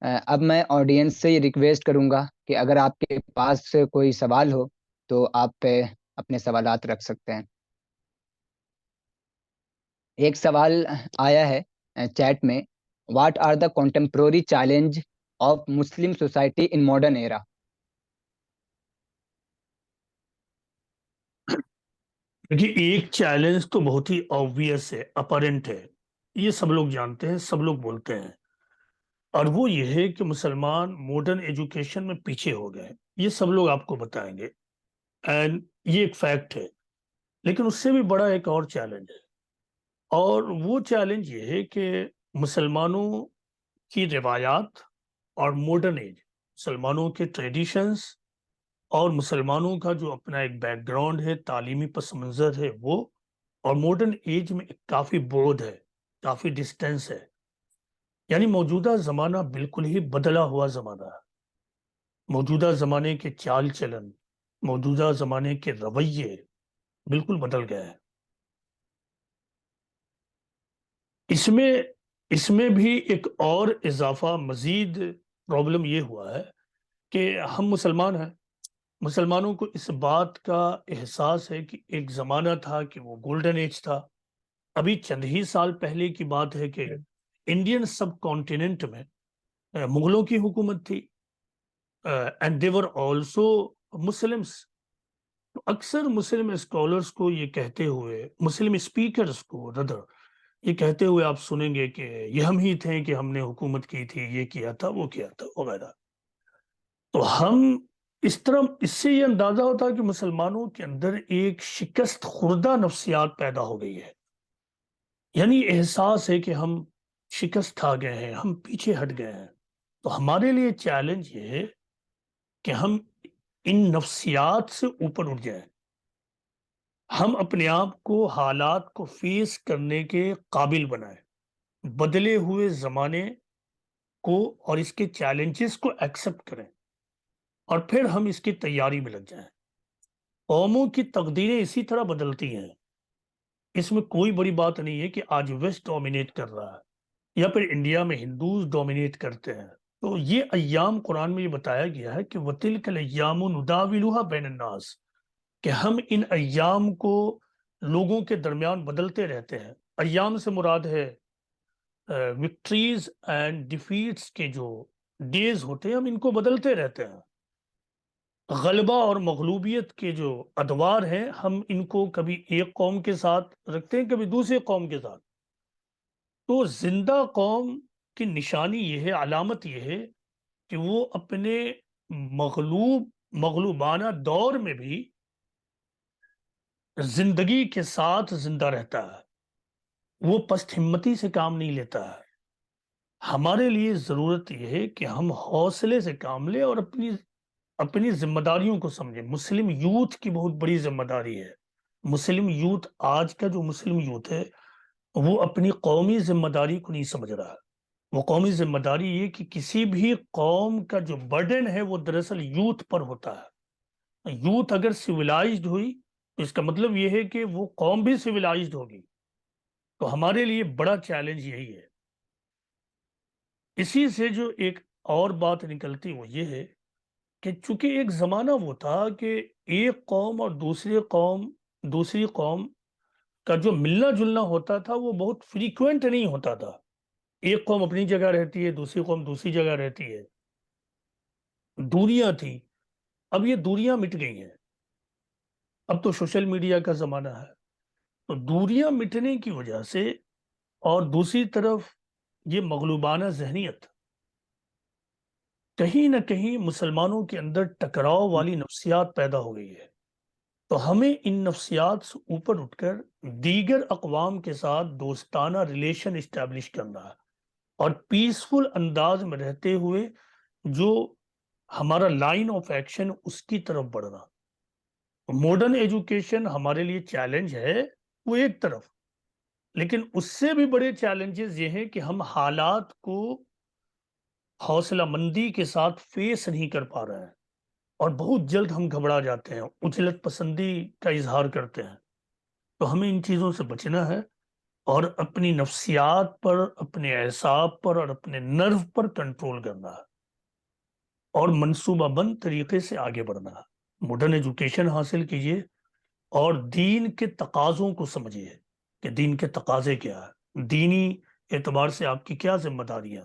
اب میں آڈینس سے یہ ریکویسٹ کروں گا کہ اگر آپ کے پاس کوئی سوال ہو تو آپ اپنے سوالات رکھ سکتے ہیں۔ ایک سوال آیا ہے چیٹ میں، what are the contemporary challenge of Muslim society in modern era? دیکھیے، ایک چیلنج تو بہت ہی آبویس ہے، اپرنٹ ہے، یہ سب لوگ جانتے ہیں، سب لوگ بولتے ہیں، اور وہ یہ ہے کہ مسلمان ماڈرن ایجوکیشن میں پیچھے ہو گئے۔ یہ سب لوگ آپ کو بتائیں گے، اینڈ یہ ایک فیکٹ ہے۔ لیکن اس سے بھی بڑا ایک اور چیلنج ہے، اور وہ چیلنج یہ ہے کہ مسلمانوں کی روایات اور ماڈرن ایج، مسلمانوں کے ٹریڈیشنز اور مسلمانوں کا جو اپنا ایک بیک گراؤنڈ ہے، تعلیمی پس منظر ہے، وہ اور ماڈرن ایج میں کافی بعد ہے، کافی ڈسٹینس ہے۔ یعنی موجودہ زمانہ بالکل ہی بدلا ہوا زمانہ ہے۔ موجودہ زمانے کے چال چلن، موجودہ زمانے کے رویے بالکل بدل گئے ہیں۔ اس میں بھی ایک اور اضافہ، مزید پرابلم یہ ہوا ہے کہ ہم مسلمان ہیں، مسلمانوں کو اس بات کا احساس ہے کہ ایک زمانہ تھا کہ وہ گولڈن ایج تھا۔ ابھی چند ہی سال پہلے کی بات ہے کہ انڈین سب کانٹیننٹ میں مغلوں کی حکومت تھی، and they were also Muslims. اکثر مسلم اسکالرس کو یہ کہتے ہوئے، مسلم اسپیکرز کو ردر یہ کہتے ہوئے آپ سنیں گے کہ یہ ہم ہی تھے کہ ہم نے حکومت کی تھی، یہ کیا تھا، وہ کیا تھا وغیرہ۔ تو ہم اس سے یہ اندازہ ہوتا ہے کہ مسلمانوں کے اندر ایک شکست خوردہ نفسیات پیدا ہو گئی ہے، یعنی احساس ہے کہ ہم شکست کھا گئے ہیں، ہم پیچھے ہٹ گئے ہیں۔ تو ہمارے لیے چیلنج یہ ہے کہ ہم ان نفسیات سے اوپر اٹھ جائیں، ہم اپنے آپ کو حالات کو فیس کرنے کے قابل بنائیں، بدلے ہوئے زمانے کو اور اس کے چیلنجز کو ایکسپٹ کریں، اور پھر ہم اس کی تیاری میں لگ جائیں۔ قوموں کی تقدیریں اسی طرح بدلتی ہیں، اس میں کوئی بڑی بات نہیں ہے کہ آج ویسٹ ڈومینیٹ کر رہا ہے، یا پھر انڈیا میں ہندوز ڈومینیٹ کرتے ہیں. تو یہ ایام قرآن میں یہ بتایا گیا ہے کہ وَتِلْكَ الْأَيَّامُ نُدَاوِلُهَا بَيْنَ النَّاسِ، کہ ہم ان ایام کو لوگوں کے درمیان بدلتے رہتے ہیں. ایام سے مراد ہے وکٹریز اینڈ ڈیفیٹس کے جو ڈیز ہوتے ہیں، ہم ان کو بدلتے رہتے ہیں. غلبہ اور مغلوبیت کے جو ادوار ہیں، ہم ان کو کبھی ایک قوم کے ساتھ رکھتے ہیں، کبھی دوسرے قوم کے ساتھ. تو زندہ قوم کی نشانی یہ ہے، علامت یہ ہے کہ وہ اپنے مغلوبانہ دور میں بھی زندگی کے ساتھ زندہ رہتا ہے، وہ پست ہمتی سے کام نہیں لیتا ہے. ہمارے لیے ضرورت یہ ہے کہ ہم حوصلے سے کام لیں اور اپنی ذمہ داریوں کو سمجھیں. مسلم یوتھ کی بہت بڑی ذمہ داری ہے. مسلم یوتھ، آج کا جو مسلم یوتھ ہے، وہ اپنی قومی ذمہ داری کو نہیں سمجھ رہا ہے. وہ قومی ذمہ داری یہ کہ کسی بھی قوم کا جو برڈن ہے وہ دراصل یوتھ پر ہوتا ہے. یوتھ اگر سویلائزڈ ہوئی تو اس کا مطلب یہ ہے کہ وہ قوم بھی سویلائزڈ ہوگی. تو ہمارے لیے بڑا چیلنج یہی ہے. اسی سے جو ایک اور بات نکلتی وہ یہ ہے کہ چونکہ ایک زمانہ وہ تھا کہ ایک قوم اور دوسری قوم کا جو ملنا جلنا ہوتا تھا وہ بہت فریکوینٹ نہیں ہوتا تھا. ایک قوم اپنی جگہ رہتی ہے، دوسری قوم دوسری جگہ رہتی ہے. دوریاں تھیں، اب یہ دوریاں مٹ گئی ہیں. اب تو سوشل میڈیا کا زمانہ ہے. تو دوریاں مٹنے کی وجہ سے، اور دوسری طرف یہ مغلوبانہ ذہنیت، کہیں نہ کہیں مسلمانوں کے اندر ٹکراؤ والی نفسیات پیدا ہو گئی ہے. تو ہمیں ان نفسیات سے اوپر اٹھ کر دیگر اقوام کے ساتھ دوستانہ ریلیشن اسٹیبلش کرنا ہے، اور پیسفل انداز میں رہتے ہوئے جو ہمارا لائن آف ایکشن اس کی طرف بڑھنا. ماڈرن ایجوکیشن ہمارے لیے چیلنج ہے وہ ایک طرف، لیکن اس سے بھی بڑے چیلنجز یہ ہیں کہ ہم حالات کو حوصلہ مندی کے ساتھ فیس نہیں کر پا رہے ہیں، اور بہت جلد ہم گھبرا جاتے ہیں، اجلت پسندی کا اظہار کرتے ہیں. تو ہمیں ان چیزوں سے بچنا ہے، اور اپنی نفسیات پر، اپنے اعصاب پر اور اپنے نرو پر کنٹرول کرنا ہے، اور منصوبہ بند طریقے سے آگے بڑھنا ہے. ماڈرن ایجوکیشن حاصل کیجیے اور دین کے تقاضوں کو سمجھیے کہ دین کے تقاضے کیا ہے، دینی اعتبار سے آپ کی کیا ذمہ داریاں.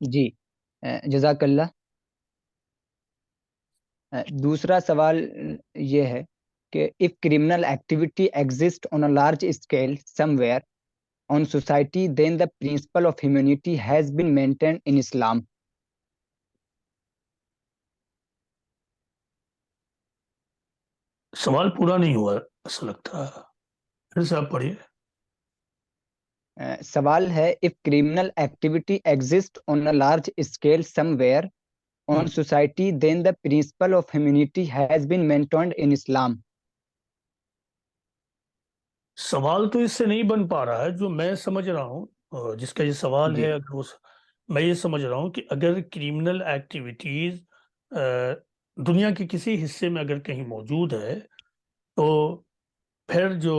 جی، جزاک اللہ. دوسرا سوال یہ ہے کہ if criminal activity exists on a large scale somewhere on society, then the principle of humanity has been maintained in Islam. سوال پورا نہیں ہوا ایسا لگتا ہے، پھر سے آپ پڑھیے. سوال ہے if criminal activity exists on a large scale somewhere on society, then the principle of humanity has been maintained in Islam. سوال تو اس سے نہیں بن پا رہا ہے جو میں سمجھ رہا ہوں، جس کا یہ سوال جی. ہے. اگر میں یہ سمجھ رہا ہوں کہ اگر کرمنل ایکٹیویٹیز دنیا کے کسی حصے میں اگر کہیں موجود ہے، تو پھر جو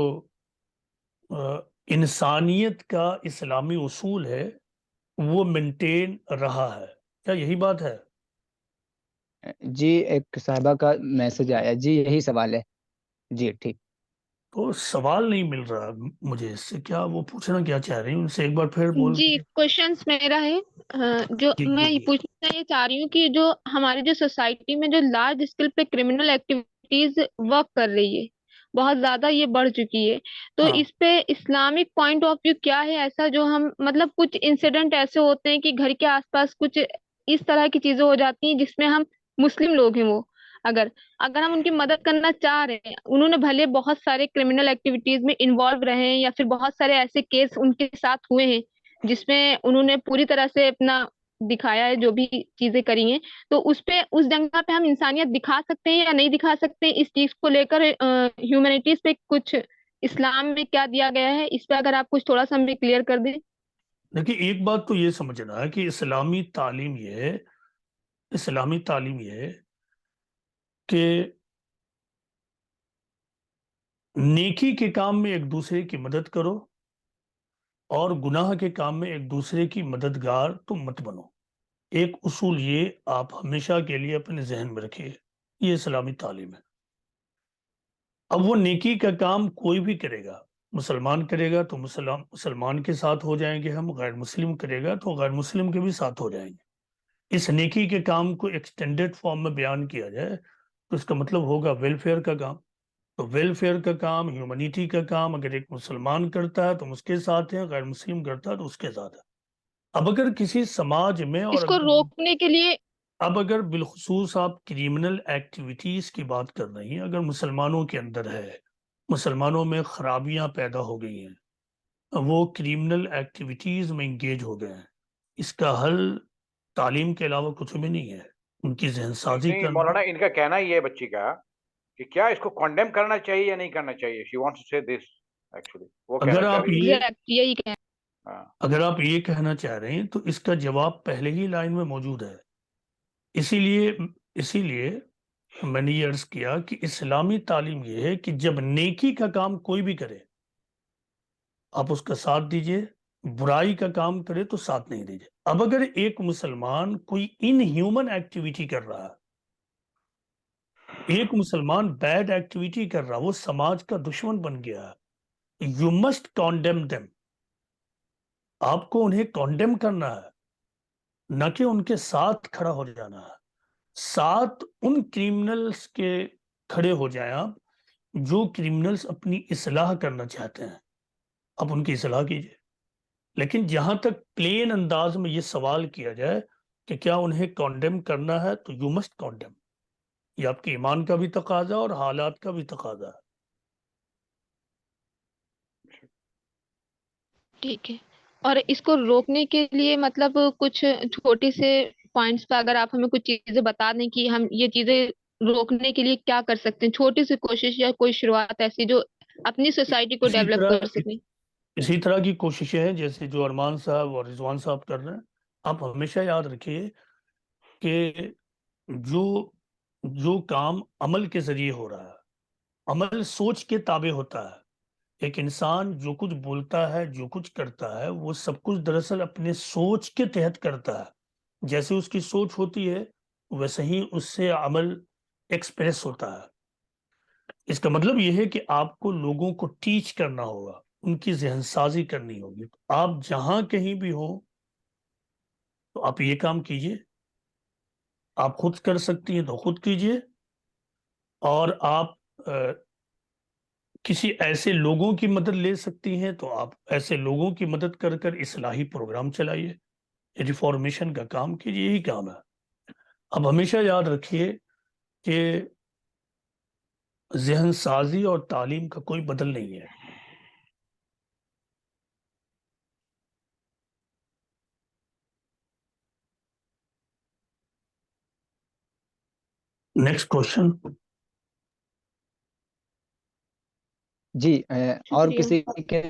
انسانیت کا اسلامی اصول ہے وہ مینٹین رہا ہے. کیا یہی بات ہے؟ جی، ایک صاحبہ کا میسج آیا. جی یہی سوال ہے. جی ٹھیک. تو سوال نہیں مل رہا مجھے اس سے، کیا وہ پوچھنا کیا چاہ رہی ہیں ان سے ایک بار پھر بول جی کوشچنس میرا ہے جو جی میں جی جی. پوچھنا یہ چاہ رہی ہوں کہ جو ہماری جو سوسائٹی میں جو لارج اسکیل پہ کرمنل ایکٹیویٹیز ورک کر رہی ہے، بہت زیادہ یہ بڑھ چکی ہے، تو ہاں. اس پہ اسلامک پوائنٹ آف ویو کیا ہے ایسا جو ہم مطلب کچھ انسیڈنٹ ایسے ہوتے ہیں کہ گھر کے آس پاس کچھ اس طرح کی چیزیں ہو جاتی ہیں جس میں ہم مسلم لوگ ہیں، وہ اگر ہم ان کی مدد کرنا چاہ رہے ہیں، انہوں نے بھلے بہت سارے کرمنل ایکٹیویٹیز میں انوالو رہے ہیں یا پھر بہت سارے ایسے کیس ان کے ساتھ ہوئے ہیں جس میں انہوں نے پوری طرح سے اپنا دکھایا ہے جو بھی چیزیں کری ہیں، تو اس پہ اس جگہ پہ ہم انسانیت دکھا سکتے ہیں یا نہیں دکھا سکتے ہیں؟ اس چیز کو لے کر ہیومینٹیز پہ کچھ اسلام میں کیا دیا گیا ہے، اس پہ اگر آپ کچھ تھوڑا سا ہمیں کلیئر کر دیں. دیکھیے، ایک بات تو یہ سمجھنا ہے کہ اسلامی تعلیم یہ ہے کہ نیکی کے کام میں ایک دوسرے کی مدد کرو اور گناہ کے کام میں ایک دوسرے کی مددگار تم مت بنو. ایک اصول یہ آپ ہمیشہ کے لیے اپنے ذہن میں رکھیے، یہ اسلامی تعلیم ہے. اب وہ نیکی کا کام کوئی بھی کرے گا، مسلمان کرے گا تو مسلمان کے ساتھ ہو جائیں گے ہم، غیر مسلم کرے گا تو غیر مسلم کے بھی ساتھ ہو جائیں گے. اس نیکی کے کام کو ایکسٹینڈڈ فارم میں بیان کیا جائے تو اس کا مطلب ہوگا ویلفیئر کا کام. تو ویلفیئر کا کام، ہیومنیٹی کا کام اگر ایک مسلمان کرتا ہے تو اس کے ساتھ ہے، غیر مسلم کرتا ہے تو اس کے ساتھ ہے. اب اگر کسی سماج میں اس کو روکنے کے لیے اگر بالخصوص آپ کریمنل ایکٹیویٹیز کی بات کر رہی ہیں، اگر مسلمانوں کے اندر ہے، مسلمانوں میں خرابیاں پیدا ہو گئی ہیں، وہ کریمنل ایکٹیویٹیز میں انگیج ہو گئے ہیں، اس کا حل تعلیم کے علاوہ کچھ بھی نہیں ہے. ان کی ذہن سازی نہیں کرنا. مولانا، ان کا کہنا یہ ہے بچی کا کہ کیا اس کو کنڈیم کرنا چاہیے یا نہیں کرنا چاہیے. شی وانٹس ٹو سے دس ایکچولی، وہ اگر کہنا چاہ آپ رہی ہے. ایگزیکٹ یہی کہ ہاں. اگر آپ یہ کہنا چاہ رہے ہیں تو اس کا جواب پہلے ہی لائن میں موجود ہے. اسی لیے میں نے یہ عرض کیا کہ اسلامی تعلیم یہ ہے کہ جب نیکی کا کام کوئی بھی کرے آپ اس کا ساتھ دیجئے، برائی کا کام کرے تو ساتھ نہیں دیجئے. اب اگر ایک مسلمان کوئی ان ہیومن ایکٹیویٹی کر رہا ہے، ایک مسلمان بیڈ ایکٹیویٹی کر رہا، وہ سماج کا دشمن بن گیا ہے، یو مسٹ کانڈیم دیم. آپ کو انہیں کانڈیم کرنا ہے، نہ کہ ان کے ساتھ کھڑا ہو جانا ہے. ساتھ ان کریمنلز کے کھڑے ہو جائیں آپ جو کریمنلز اپنی اصلاح کرنا چاہتے ہیں، آپ ان کی اصلاح کیجئے. لیکن جہاں تک پلین انداز میں یہ سوال کیا جائے کہ کیا انہیں کانڈیم کرنا ہے تو یو مسٹ کانڈیم. یہ آپ کے ایمان کا بھی تقاضا اور حالات کا بھی تقاضا ہے. ٹھیک ہے. اور اس کو روکنے کے لیے مطلب کچھ چھوٹی سے پوائنٹس پہ اگر آپ ہمیں کچھ چیزیں بتا دیں کہ ہم یہ چیزیں روکنے کے لیے کیا کر سکتے ہیں، چھوٹی سی کوشش یا کوئی شروعات ایسی جو اپنی سوسائٹی کو ڈیولپ کر سکیں. اسی طرح کی کوششیں ہیں جیسے جو ارمان صاحب اور رضوان صاحب کر رہے ہیں. آپ ہمیشہ یاد رکھیے کہ جو کام عمل کے ذریعے ہو رہا ہے، عمل سوچ کے تابع ہوتا ہے. ایک انسان جو کچھ بولتا ہے، جو کچھ کرتا ہے، وہ سب کچھ دراصل اپنے سوچ کے تحت کرتا ہے. جیسے اس کی سوچ ہوتی ہے ویسے ہی اس سے عمل ایکسپریس ہوتا ہے. اس کا مطلب یہ ہے کہ آپ کو لوگوں کو ٹیچ کرنا ہوگا، ان کی ذہن سازی کرنی ہوگی. آپ جہاں کہیں بھی ہوں تو آپ یہ کام کیجئے. آپ خود کر سکتی ہیں تو خود کیجئے، اور آپ کسی ایسے لوگوں کی مدد لے سکتی ہیں تو آپ ایسے لوگوں کی مدد کر کر اصلاحی پروگرام چلائیے، ریفارمیشن کا کام کیجئے. یہی کام ہے. اب ہمیشہ یاد رکھیے کہ ذہن سازی اور تعلیم کا کوئی بدل نہیں ہے. Next question. جی اور شکریہ. کسی کے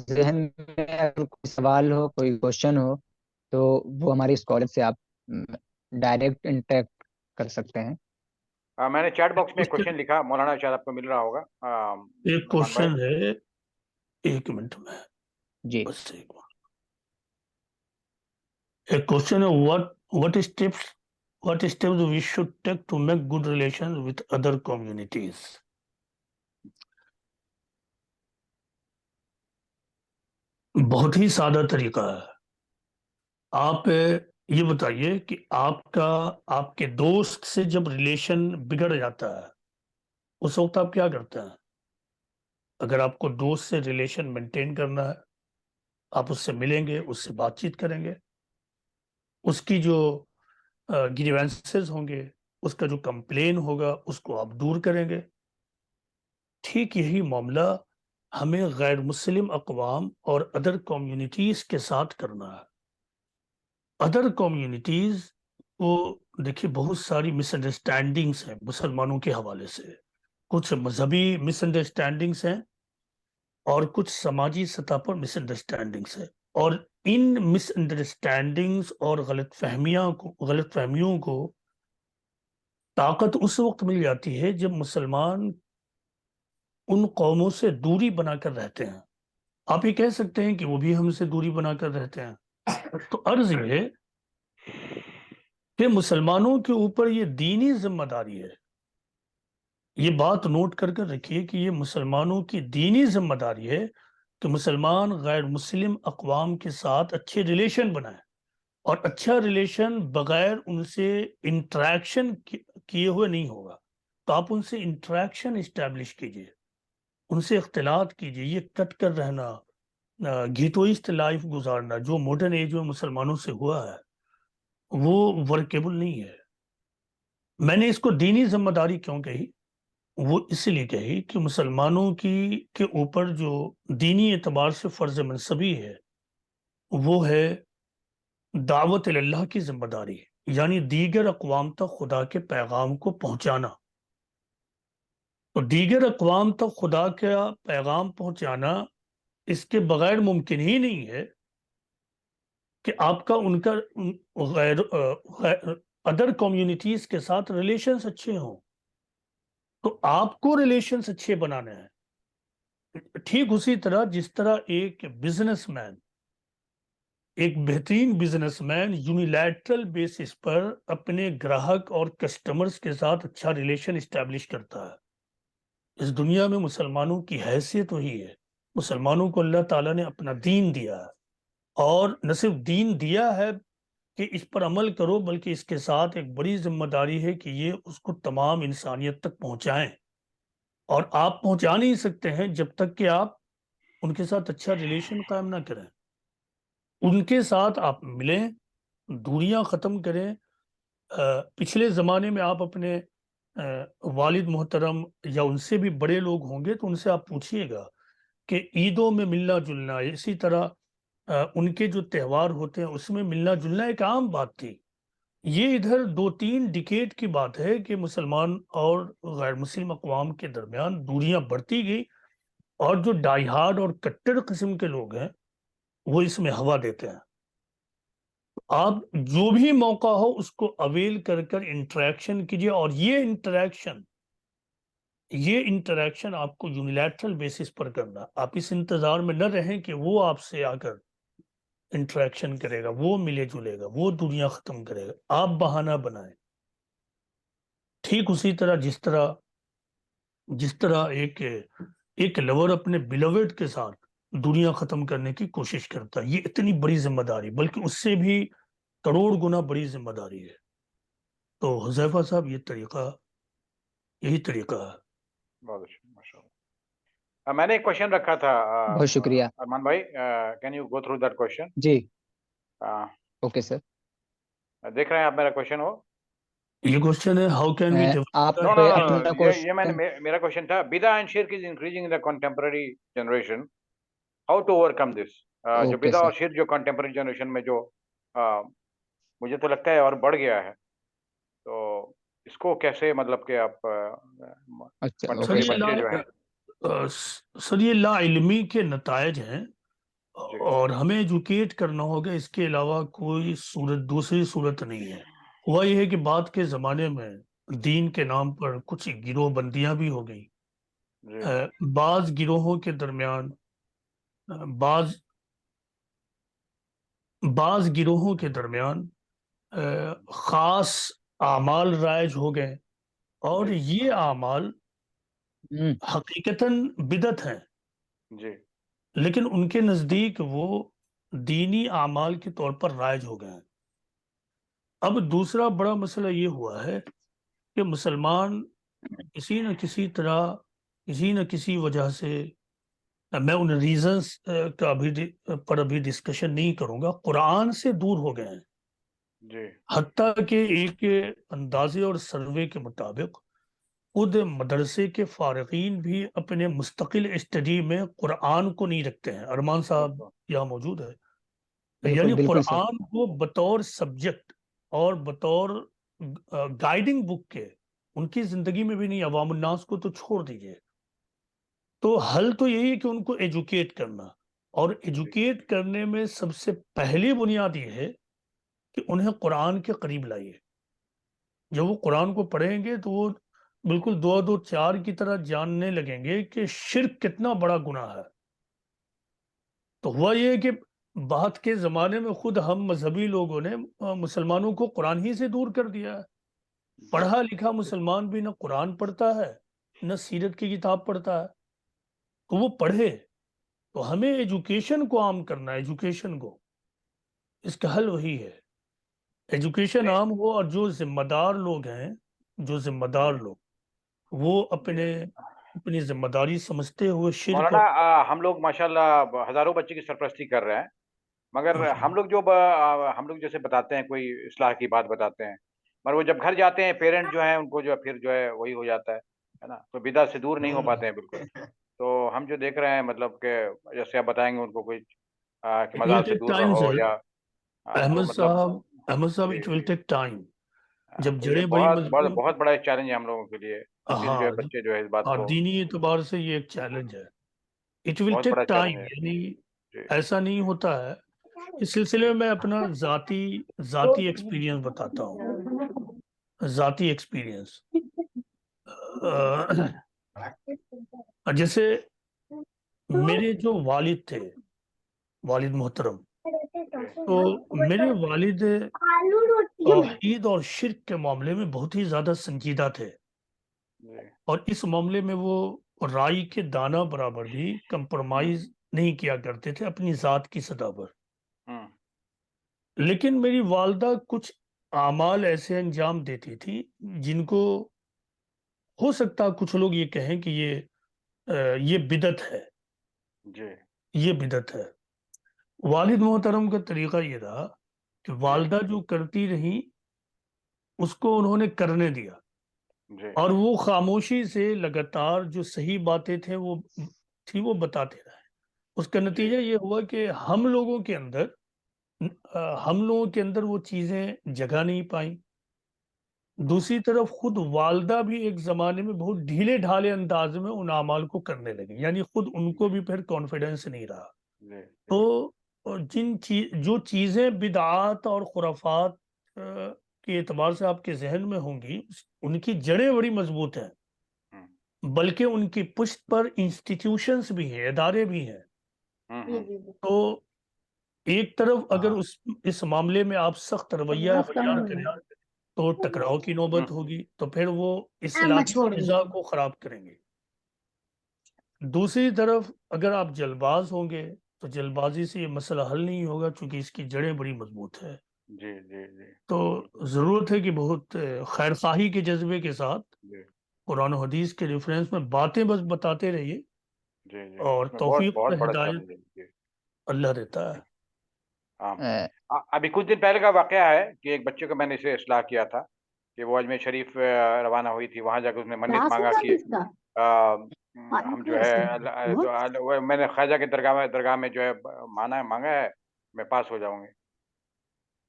ذہن میں اگر کوئی سوال ہو، کوئی کوشچن ہو تو وہ ہماری اسکالر سے آپ ڈائریکٹ انٹریکٹ کر سکتے ہیں. میں نے چیٹ باکس میں ایک کوشچن لکھا، مولانا شاید آپ کو مل رہا ہوگا. ایک کوشچن ہے، ایک منٹ میں جی بس ایک کوشچن ہے، what steps we should take to make good relations with other communities. بہت ہی سادہ طریقہ ہے. آپ یہ بتائیے کہ آپ کے دوست سے جب ریلیشن بگڑ جاتا ہے اس وقت آپ کیا کرتے ہیں؟ اگر آپ کو دوست سے ریلیشن مینٹین کرنا ہے، آپ اس سے ملیں گے، اس سے بات چیت کریں گے، اس کی جو گریوینسز ہوں گے، اس کا جو کمپلین ہوگا اس کو آپ دور کریں گے. ٹھیک یہی معاملہ ہمیں غیر مسلم اقوام اور ادر کمیونٹیز کے ساتھ کرنا ہے. ادر کمیونٹیز کو دیکھیے بہت ساری مس انڈرسٹینڈنگس ہیں مسلمانوں کے حوالے سے. کچھ مذہبی مس انڈرسٹینڈنگس ہیں اور کچھ سماجی سطح پر مس انڈرسٹینڈنگس ہیں. اور ان مس انڈرسٹینڈنگس اور غلط فہمیوں کو طاقت اس وقت مل جاتی ہے جب مسلمان ان قوموں سے دوری بنا کر رہتے ہیں. آپ یہ کہہ سکتے ہیں کہ وہ بھی ہم سے دوری بنا کر رہتے ہیں. تو عرض یہ کہ مسلمانوں کے اوپر یہ دینی ذمہ داری ہے. یہ بات نوٹ کر رکھیے کہ یہ مسلمانوں کی دینی ذمہ داری ہے کہ مسلمان غیر مسلم اقوام کے ساتھ اچھے ریلیشن بنائیں. اور اچھا ریلیشن بغیر ان سے انٹریکشن کیے ہوئے نہیں ہوگا. تو آپ ان سے انٹریکشن اسٹیبلش کیجئے، ان سے اختلاط کیجئے. یہ کٹ کر رہنا، گھیٹوئسٹ لائف گزارنا جو ماڈرن ایج میں مسلمانوں سے ہوا ہے، وہ ورکیبل نہیں ہے. میں نے اس کو دینی ذمہ داری کیوں کہی؟ وہ اس لیے کہی کہ مسلمانوں کے اوپر جو دینی اعتبار سے فرض منصبی ہے وہ ہے دعوت اللہ کی ذمہ داری، یعنی دیگر اقوام تک خدا کے پیغام کو پہنچانا. تو دیگر اقوام تک خدا کا پیغام پہنچانا اس کے بغیر ممکن ہی نہیں ہے کہ آپ کا ان کا ادر کمیونٹیز کے ساتھ ریلیشنز اچھے ہوں. تو آپ کو ریلیشنز اچھے بنانے ہیں. ٹھیک اسی طرح جس طرح ایک بزنس مین، ایک بہترین بزنس مین یونیلیٹرل بیسس پر اپنے گراہک اور کسٹمرز کے ساتھ اچھا ریلیشن اسٹیبلش کرتا ہے. اس دنیا میں مسلمانوں کی حیثیت وہی ہے. مسلمانوں کو اللہ تعالیٰ نے اپنا دین دیا ہے، اور نہ صرف دین دیا ہے کہ اس پر عمل کرو، بلکہ اس کے ساتھ ایک بڑی ذمہ داری ہے کہ یہ اس کو تمام انسانیت تک پہنچائیں. اور آپ پہنچا نہیں سکتے ہیں جب تک کہ آپ ان کے ساتھ اچھا ریلیشن قائم نہ کریں. ان کے ساتھ آپ ملیں، دوریاں ختم کریں. پچھلے زمانے میں آپ اپنے والد محترم یا ان سے بھی بڑے لوگ ہوں گے تو ان سے آپ پوچھئے گا کہ عیدوں میں ملنا جلنا، اسی طرح ان کے جو تہوار ہوتے ہیں اس میں ملنا جلنا ایک عام بات تھی. یہ ادھر 2-3 ڈیکیڈ کی بات ہے کہ مسلمان اور غیر مسلم اقوام کے درمیان دوریاں بڑھتی گئی، اور جو ڈائی ہارڈ اور کٹر قسم کے لوگ ہیں وہ اس میں ہوا دیتے ہیں. آپ جو بھی موقع ہو اس کو اویل کر انٹریکشن کیجئے. اور یہ انٹریکشن آپ کو یونیلیٹرل بیسس پر کرنا. آپ اس انتظار میں نہ رہیں کہ وہ آپ سے آ کر انٹریکشن کرے گا، وہ ملے جلے گا، وہ دنیا ختم کرے گا. آپ بہانہ بنائیں. ٹھیک اسی طرح جس طرح ایک لور اپنے بیلوڈ کے ساتھ دنیا ختم کرنے کی کوشش کرتا ہے. یہ اتنی بڑی ذمہ داری، بلکہ اس سے بھی کروڑ گنا بڑی ذمہ داری ہے. تو حذیفہ صاحب یہی طریقہ ہے. بہت اچھا، ماشاء اللہ. میں نے ایک کوشچن رکھا تھا. بہت شکریہ. ارمان بھائی، can you go through that question? جی اوکے سر. دیکھ رہے ہیں آپ میرا کوشچن؟ ہو یہ کوشچن ہے ہاؤ کین وی آپ No, اپنا یہ میرا کوشچن تھا. بدع اینڈ شرک is increasing in the contemporary generation. How to overcome this? جو بدع اور شرک جو کنٹمپرری جنریشن میں جو مجھے تو لگتا ہے اور بڑھ گیا ہے، تو اس کو کیسے مطلب کہ آپ contemporary بچے جو ہیں؟ سر یہ لا علمی کے نتائج ہیں، اور ہمیں ایجوکیٹ کرنا ہوگا. اس کے علاوہ کوئی دوسری صورت نہیں ہے. ہوا یہ ہے کہ بعد کے زمانے میں دین کے نام پر کچھ گروہ بندیاں بھی ہو گئیں. بعض گروہوں کے درمیان بعض گروہوں کے درمیان خاص اعمال رائج ہو گئے، اور یہ اعمال حقیقتاً بدعت ہیں، لیکن ان کے نزدیک وہ دینی اعمال کے طور پر رائج ہو گئے ہیں. اب دوسرا بڑا مسئلہ یہ ہوا ہے کہ مسلمان کسی نہ کسی طرح، کسی نہ کسی وجہ سے، میں ان ریزنز کا ابھی ڈسکشن نہیں کروں گا، قرآن سے دور ہو گئے ہیں. حتیٰ کہ ایک اندازے اور سروے کے مطابق خود مدرسے کے فارغین بھی اپنے مستقل اسٹڈی میں قرآن کو نہیں رکھتے ہیں. ارمان صاحب یہاں موجود ہے. یعنی قرآن کو بطور سبجیکٹ اور بطور گائیڈنگ بک کے ان کی زندگی میں بھی نہیں. عوام الناس کو تو چھوڑ دیجئے. تو حل تو یہی ہے کہ ان کو ایجوکیٹ کرنا، اور ایجوکیٹ کرنے میں سب سے پہلی بنیاد یہ ہے کہ انہیں قرآن کے قریب لائیے. جب وہ قرآن کو پڑھیں گے تو وہ بالکل 224 کی طرح جاننے لگیں گے کہ شرک کتنا بڑا گناہ ہے. تو ہوا یہ کہ بعد کے زمانے میں خود ہم مذہبی لوگوں نے مسلمانوں کو قرآن ہی سے دور کر دیا ہے. پڑھا لکھا مسلمان بھی نہ قرآن پڑھتا ہے نہ سیرت کی کتاب پڑھتا ہے. تو وہ پڑھے. تو ہمیں ایجوکیشن کو عام کرنا ہے. ایجوکیشن کو اس کا حل وہی ہے. ایجوکیشن عام ہو اور جو ذمہ دار لوگ ہیں وہ اپنی ذمہ داری سمجھتے ہوئے شرک مولانا ہم لوگ ماشاءاللہ ہزاروں بچے کی سرپرستی کر رہے ہیں، مگر ہم لوگ جیسے بتاتے ہیں کوئی اصلاح کی بات بتاتے ہیں، مگر وہ جب گھر جاتے ہیں پیرنٹ جو ہیں ان کو جو ہے پھر جو ہے وہی ہو جاتا ہے نا، تو بدعت سے دور نہیں ہو پاتے ہیں بالکل. تو ہم جو دیکھ رہے ہیں مطلب کہ جیسے آپ بتائیں گے ان کو کوئی کہ مزار سے دور رہو یا احمد صاحب جی اٹ ول ٹیک ٹائم. جب تو یہ جڑیں بڑی بہت بڑا ایک چیلنج ہے ہم لوگوں کے لیے، جو ہے بچے جو ہے اس بات اور کو دینی اعتبار سے یہ ایک چیلنج ہے. اٹ ول بہت ٹیک بڑا ٹائم. چیلنج ہے. یعنی جی ایسا نہیں ہوتا ہے. اس سلسلے میں میں اپنا ذاتی ایکسپیرینس بتاتا ہوں. ذاتی ایکسپیرینس جیسے میرے جو والد تھے، والد محترم، تو میرے والد توحید اور شرک کے معاملے میں بہت ہی زیادہ سنجیدہ تھے، اور اس معاملے میں وہ رائی کے دانہ برابر بھی کمپرومائز نہیں کیا کرتے تھے اپنی ذات کی سطح پر. لیکن میری والدہ کچھ اعمال ایسے انجام دیتی تھی جن کو ہو سکتا کچھ لوگ یہ کہیں کہ یہ بدعت ہے. جی یہ بدعت ہے. والد محترم کا طریقہ یہ تھا کہ والدہ جو کرتی رہی اس کو انہوں نے کرنے دیا، اور وہ خاموشی سے لگاتار جو صحیح باتیں تھے وہ بتاتے رہے. اس کا نتیجہ یہ ہوا کہ ہم لوگوں کے اندر وہ چیزیں جگہ نہیں پائیں. دوسری طرف خود والدہ بھی ایک زمانے میں بہت ڈھیلے ڈھالے انداز میں ان اعمال کو کرنے لگے، یعنی خود ان کو بھی پھر کانفیڈنس نہیں رہا. تو جو چیزیں بدعات اور خرافات کے اعتبار سے آپ کے ذہن میں ہوں گی، ان کی جڑیں بڑی مضبوط ہیں، بلکہ ان کی پشت پر انسٹیٹیوشنز بھی ہیں، ادارے بھی ہیں. تو ایک طرف اگر اس معاملے میں آپ سخت رویہ اختیار کریں تو ٹکراؤ کی نوبت ہوگی، تو پھر وہ اسلامی فضا کو خراب کریں گے. دوسری طرف اگر آپ جلد باز ہوں گے تو جلد بازی سے یہ مسئلہ حل نہیں ہوگا، چونکہ اس کی جڑیں بڑی مضبوط ہے. تو ضرورت ہے کہ بہت خیر خواہی کے جذبے کے ساتھ قرآن و حدیث کے ریفرنس میں باتیں بس بتاتے رہیے، اور توفیق اور ہدایت اللہ دیتا ہے. ابھی کچھ دن پہلے کا واقعہ ہے کہ ایک بچے کو میں نے اسے اصلاح کیا تھا کہ وہ اجمیر شریف روانہ ہوئی تھی، وہاں جا کے اس نے منت مانگا کہ ہم جو ہے میں نے خواجہ کے درگاہ میں جو ہے مانگا ہے میں پاس ہو جاؤں گی.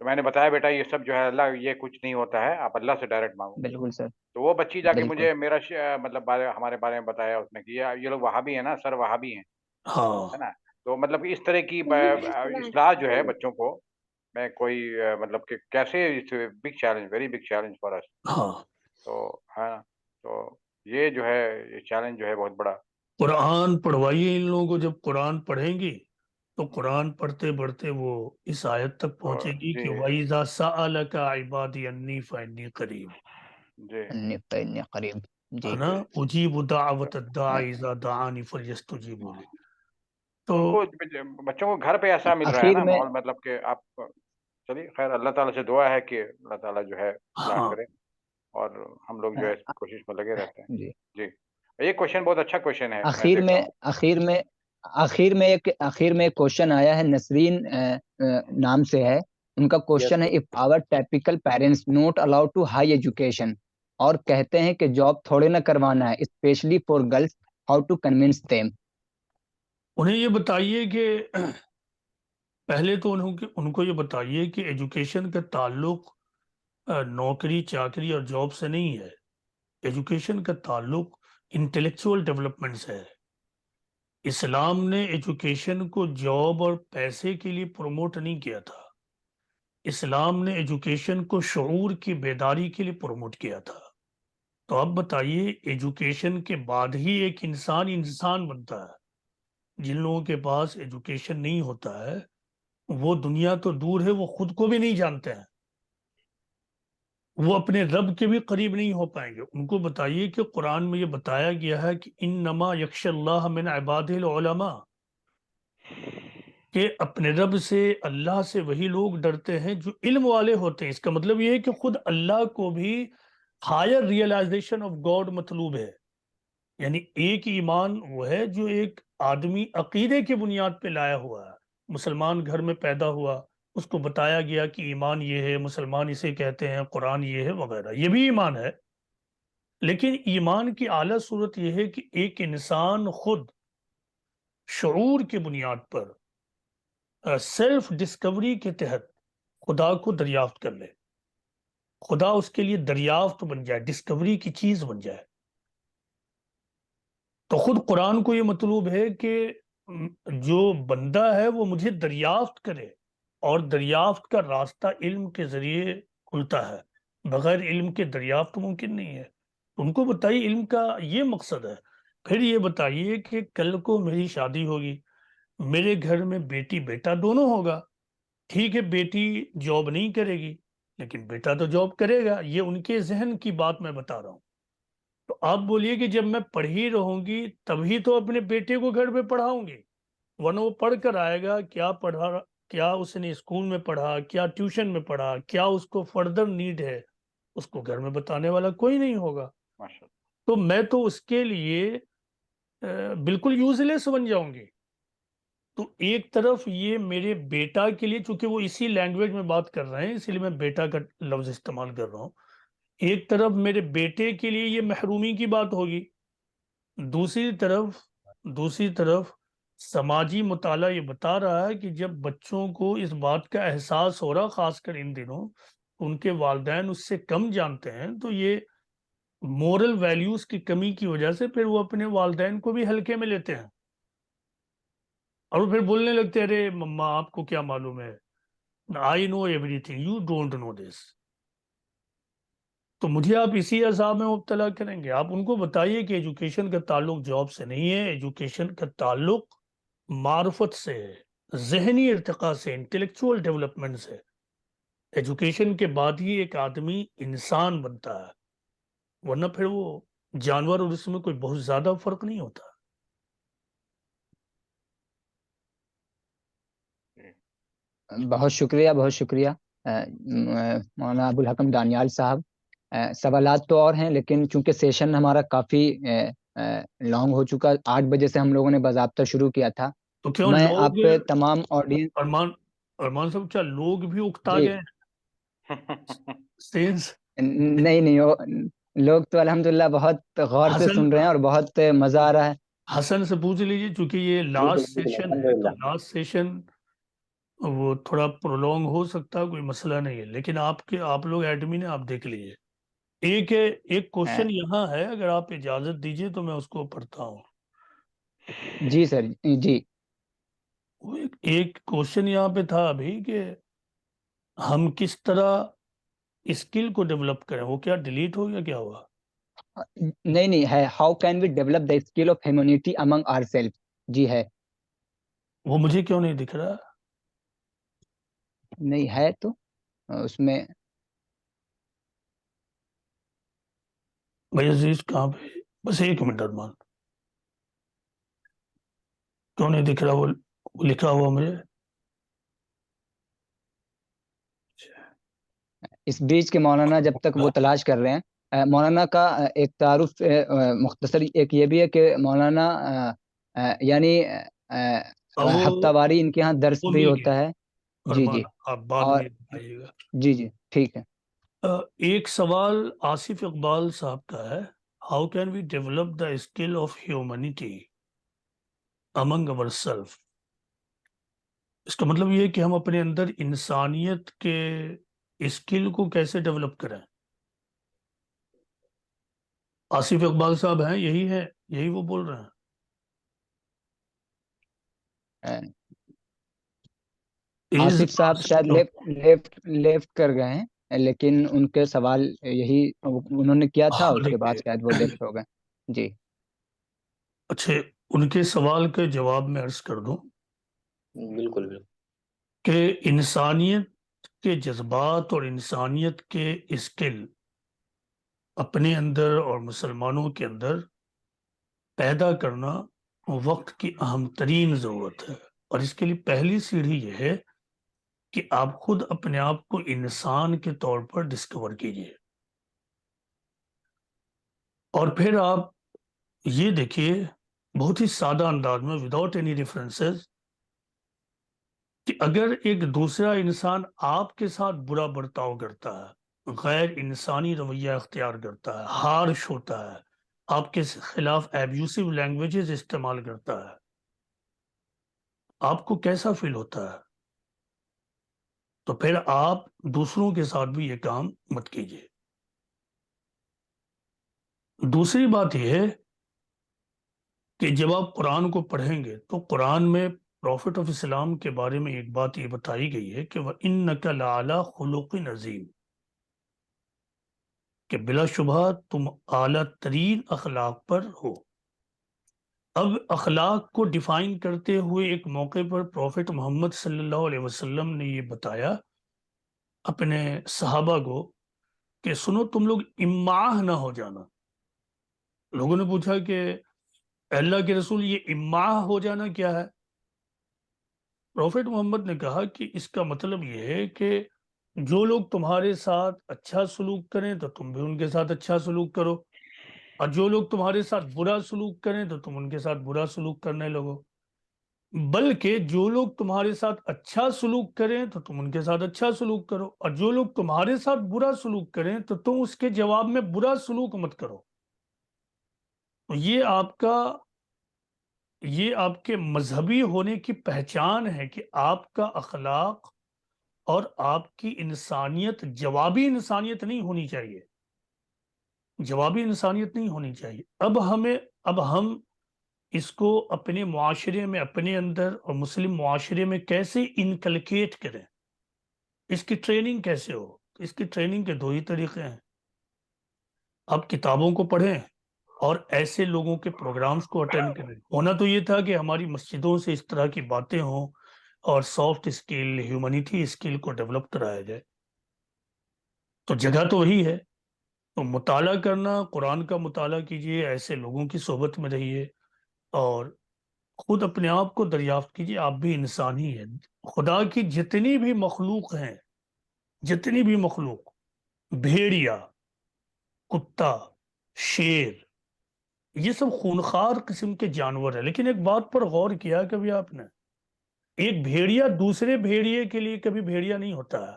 تو میں نے بتایا بیٹا یہ سب جو ہے اللہ، یہ کچھ نہیں ہوتا ہے، آپ اللہ سے ڈائریکٹ مانگو. بالکل سر. تو وہ بچی جا کے مجھے میرا مطلب ہمارے بارے میں بتایا اس نے کہ یہ لوگ وہابی ہیں نا سر، وہابی ہیں، ہے نا. تو مطلب اس طرح کی اصلاح جو ہے بچوں کو میں کوئی مطلب کہ کیسے big challenge, very big challenge for us. تو ہے نا، تو یہ جو ہے یہ چیلنج جو ہے بہت بڑا. قرآن پڑھوائیے ان لوگوں کو. جب قرآن پڑھیں گی تو قرآن پڑھتے پڑھتے وہ اس آیت تک پہنچے گی کہ وَإِذَا سَأَلَكَ عِبَادِي عَنِّي فَإِنِّي قَرِيبٌ. فإني قریب. جی ہے نا، اجیب دعوت الداعی اذا دعانی فلیستجیبوا لی. تو ان کو بچوں کو گھر پہ ایسا مل رہا ہے نا ماحول، مطلب کہ آپ چلیے خیر، اللہ تعالیٰ سے دعا ہے کہ اللہ تعالیٰ جو ہے اصلاح کرے، اور ہم لوگ جو ہے کوشش میں لگے رہتے ہیں. جی یہ کوشچن بہت اچھا کوشچن ہے. آخر میں ایک کوشچن آیا ہے، نسرین نام سے ہے. ان کا کوشچن ہے if our typical parents not allowed to high education، اور کہتے ہیں کہ جاب تھوڑے نہ کروانا ہے specially for girls, how to convince them. انہیں یہ بتائیے کہ پہلے تو ان کو یہ بتائیے کہ ایجوکیشن کا تعلق نوکری چاکری اور جاب سے نہیں ہے. ایجوکیشن کا تعلق انٹلیکچوئل ڈیولپمنٹ سے ہے. اسلام نے ایجوکیشن کو جاب اور پیسے کے لیے پروموٹ نہیں کیا تھا. اسلام نے ایجوکیشن کو شعور کی بیداری کے لیے پروموٹ کیا تھا. تو اب بتائیے ایجوکیشن کے بعد ہی ایک انسان بنتا ہے. جن لوگوں کے پاس ایجوکیشن نہیں ہوتا ہے وہ دنیا تو دور ہے، وہ خود کو بھی نہیں جانتے ہیں، وہ اپنے رب کے بھی قریب نہیں ہو پائیں گے. ان کو بتائیے کہ قرآن میں یہ بتایا گیا ہے کہ انما یخش اللہ من عبادہ العلماء، کہ اپنے رب سے، اللہ سے وہی لوگ ڈرتے ہیں جو علم والے ہوتے ہیں. اس کا مطلب یہ ہے کہ خود اللہ کو بھی ہائر ریئلائزیشن آف گاڈ مطلوب ہے. یعنی ایک ایمان وہ ہے جو ایک آدمی عقیدے کی بنیاد پہ لایا ہوا ہے. مسلمان گھر میں پیدا ہوا، اس کو بتایا گیا کہ ایمان یہ ہے، مسلمان اسے کہتے ہیں، قرآن یہ ہے وغیرہ، یہ بھی ایمان ہے. لیکن ایمان کی اعلیٰ صورت یہ ہے کہ ایک انسان خود شعور کی بنیاد پر سیلف ڈسکوری کے تحت خدا کو دریافت کر لے، خدا اس کے لیے دریافت بن جائے، ڈسکوری کی چیز بن جائے. تو خود قرآن کو یہ مطلوب ہے کہ جو بندہ ہے وہ مجھے دریافت کرے، اور دریافت کا راستہ علم کے ذریعے کھلتا ہے، بغیر علم کے دریافت ممکن نہیں ہے. ان کو بتائیے علم کا یہ مقصد ہے. پھر یہ بتائیے کہ کل کو میری شادی ہوگی، میرے گھر میں بیٹی بیٹا دونوں ہوگا. ٹھیک ہے بیٹی جاب نہیں کرے گی لیکن بیٹا تو جاب کرے گا، یہ ان کے ذہن کی بات میں بتا رہا ہوں. تو آپ بولیے کہ جب میں پڑھی رہوں گی تبھی تو اپنے بیٹے کو گھر پہ پڑھاؤں گی، ورنہ وہ پڑھ کر آئے گا، کیا پڑھا، کیا اس نے اسکول میں پڑھا، کیا ٹیوشن میں پڑھا، کیا اس کو فردر نیڈ ہے، اس کو گھر میں بتانے والا کوئی نہیں ہوگا. تو میں تو اس کے لیے بالکل یوز لیس بن جاؤں گی. تو ایک طرف یہ میرے بیٹا کے لیے، چونکہ وہ اسی لینگویج میں بات کر رہے ہیں اسی لیے میں بیٹا کا لفظ استعمال کر رہا ہوں، ایک طرف میرے بیٹے کے لیے یہ محرومی کی بات ہوگی، دوسری طرف سماجی مطالعہ یہ بتا رہا ہے کہ جب بچوں کو اس بات کا احساس ہو رہا، خاص کر ان دنوں ان کے والدین اس سے کم جانتے ہیں، تو یہ مورل ویلیوز کی کمی کی وجہ سے پھر وہ اپنے والدین کو بھی ہلکے میں لیتے ہیں، اور وہ پھر بولنے لگتے ہیں ارے مما آپ کو کیا معلوم ہے، I know everything, you don't know this. تو مجھے آپ اسی عذاب میں مبتلا کریں گے. آپ ان کو بتائیے کہ ایجوکیشن کا تعلق جاب سے نہیں ہے، ایجوکیشن کا تعلق معرفت سے ہے، ذہنی ارتقاء سے، انٹلیکچوئل ڈیولپمنٹ سے. ایجوکیشن کے بعد ہی ایک آدمی انسان بنتا ہے، ورنہ پھر وہ جانور اور اس میں کوئی بہت زیادہ فرق نہیں ہوتا. بہت شکریہ، بہت شکریہ مولانا ابوالحکم دانیال صاحب. سوالات تو اور ہیں لیکن چونکہ سیشن ہمارا کافی لانگ ہو چکا، 8 بجے سے ہم لوگوں نے باضابطہ شروع کیا تھا. تو کیوں میں لوگ آپ تمام آڈینس، ارمان صاحب کیا لوگ بھی اکتا جی گئے سینس؟ نہیں لوگ تو الحمدللہ بہت غور سے سن رہے ہیں اور بہت مزہ آ رہا ہے. حسن سے پوچھ لیجیے، چونکہ یہ لاسٹ سیشن ہے تو لاسٹ سیشن وہ تھوڑا پرولونگ ہو سکتا ہے، کوئی مسئلہ نہیں ہے، لیکن آپ لوگ ایڈمن ہیں، آپ دیکھ لیجیے. ایک کوشچن یہاں ہے، اگر آپ اجازت دیجیے تو میں اس کو پڑھتا ہوں. جی سر جی. ایک کوشچن یہاں پہ تھا ابھی کہ ہم کس طرح اسکل کو ڈیولپ کریں، وہ کیا ڈیلیٹ ہو گیا، کیا ہوا؟ نہیں ہے، how can we develop the skill of humanity among our self. جی ہے. وہ مجھے کیوں نہیں دکھ رہا؟ نہیں ہے تو اس میں بھائی عزیز کہاں پہ؟ بس ایک منٹ ارمان، کیوں نہیں دکھ رہا؟ وہ لکھا ہوا مجھے. اس بیچ کے مولانا جب تک وہ تلاش کر رہے ہیں، مولانا کا ایک تعارف مختصر ایک یہ بھی ہے کہ مولانا یعنی ہفتہ واری ان کے ہاں درس بھی ہوتا ہے. جی ارمان آپ بعد اور میں بتائیے گا. جی ٹھیک ہے. ایک سوال آصف اقبال صاحب کا ہے، how can we develop the skill of humanity among our self. اس کا مطلب یہ ہے کہ ہم اپنے اندر انسانیت کے اسکل کو کیسے ڈیولپ کریں. آصف اقبال صاحب ہیں، یہی وہ بول رہے ہیں. آصف صاحب شاید لیفٹ کر گئے ہیں. لیکن ان کے سوال یہی انہوں نے کیا تھا، ہاں اس کے بعد دیکھیے، شاید وہ لیفٹ ہو گئے. جی اچھا ان کے سوال کے جواب میں عرض کر دوں بالکل بالکل. کہ انسانیت کے جذبات اور انسانیت کے اسکل اپنے اندر اور مسلمانوں کے اندر پیدا کرنا وقت کی اہم ترین ضرورت ہے، اور اس کے لیے پہلی سیڑھی یہ ہے کہ آپ خود اپنے آپ کو انسان کے طور پر ڈسکور کیجئے، اور پھر آپ یہ دیکھیے بہت ہی سادہ انداز میں وداؤٹ اینی ریفرنسز کہ اگر ایک دوسرا انسان آپ کے ساتھ برا برتاؤ کرتا ہے، غیر انسانی رویہ اختیار کرتا ہے، ہارش ہوتا ہے، آپ کے خلاف ایبیوسو لینگویجز استعمال کرتا ہے، آپ کو کیسا فیل ہوتا ہے؟ تو پھر آپ دوسروں کے ساتھ بھی یہ کام مت کیجیے. دوسری بات یہ ہے کہ جب آپ قرآن کو پڑھیں گے تو قرآن میں پروفٹ آف اسلام کے بارے میں ایک بات یہ بتائی گئی ہے کہ وَإِنَّكَ لَعَلَىٰ خُلُقٍ عَظِيمٍ، کہ بلا شبہ تم اعلیٰ ترین اخلاق پر ہو. اب اخلاق کو ڈیفائن کرتے ہوئے ایک موقع پر پروفٹ محمد صلی اللہ علیہ وسلم نے یہ بتایا اپنے صحابہ کو کہ سنو تم لوگ اماہ نہ ہو جانا. لوگوں نے پوچھا کہ اللہ کے رسول یہ اماہ ہو جانا کیا ہے؟ پروفٹ محمد نے کہا کہ اس کا مطلب یہ ہے کہ جو لوگ تمہارے ساتھ اچھا سلوک کریں تو تم بھی ان کے ساتھ اچھا سلوک کرو، اور جو لوگ تمہارے ساتھ برا سلوک کریں تو تم ان کے ساتھ برا سلوک کرنے لگو، بلکہ جو لوگ تمہارے ساتھ اچھا سلوک کریں تو تم ان کے ساتھ اچھا سلوک کرو، اور جو لوگ تمہارے ساتھ برا سلوک کریں تو تم اس کے جواب میں برا سلوک مت کرو. تو یہ آپ کے مذہبی ہونے کی پہچان ہے کہ آپ کا اخلاق اور آپ کی انسانیت جوابی انسانیت نہیں ہونی چاہیے، جوابی انسانیت نہیں ہونی چاہیے. اب ہم اس کو اپنے معاشرے میں، اپنے اندر اور مسلم معاشرے میں کیسے انکلکیٹ کریں، اس کی ٹریننگ کیسے ہو؟ اس کی ٹریننگ کے دو ہی طریقے ہیں. آپ کتابوں کو پڑھیں اور ایسے لوگوں کے پروگرامز کو اٹینڈ کریں. ہونا تو یہ تھا کہ ہماری مسجدوں سے اس طرح کی باتیں ہوں اور سافٹ اسکل، ہیومنٹی اسکل کو ڈیولپ کرایا جائے، تو جگہ تو وہی ہے. تو مطالعہ کرنا، قرآن کا مطالعہ کیجئے، ایسے لوگوں کی صحبت میں رہیے، اور خود اپنے آپ کو دریافت کیجئے آپ بھی انسان ہی ہیں. خدا کی جتنی بھی مخلوق ہیں، جتنی بھی مخلوق، بھیڑیا، کتا، شیر، یہ سب خونخوار قسم کے جانور ہیں. لیکن ایک بات پر غور کیا کبھی آپ نے؟ ایک بھیڑیا دوسرے بھیڑیے کے لیے کبھی بھیڑیا نہیں ہوتا ہے،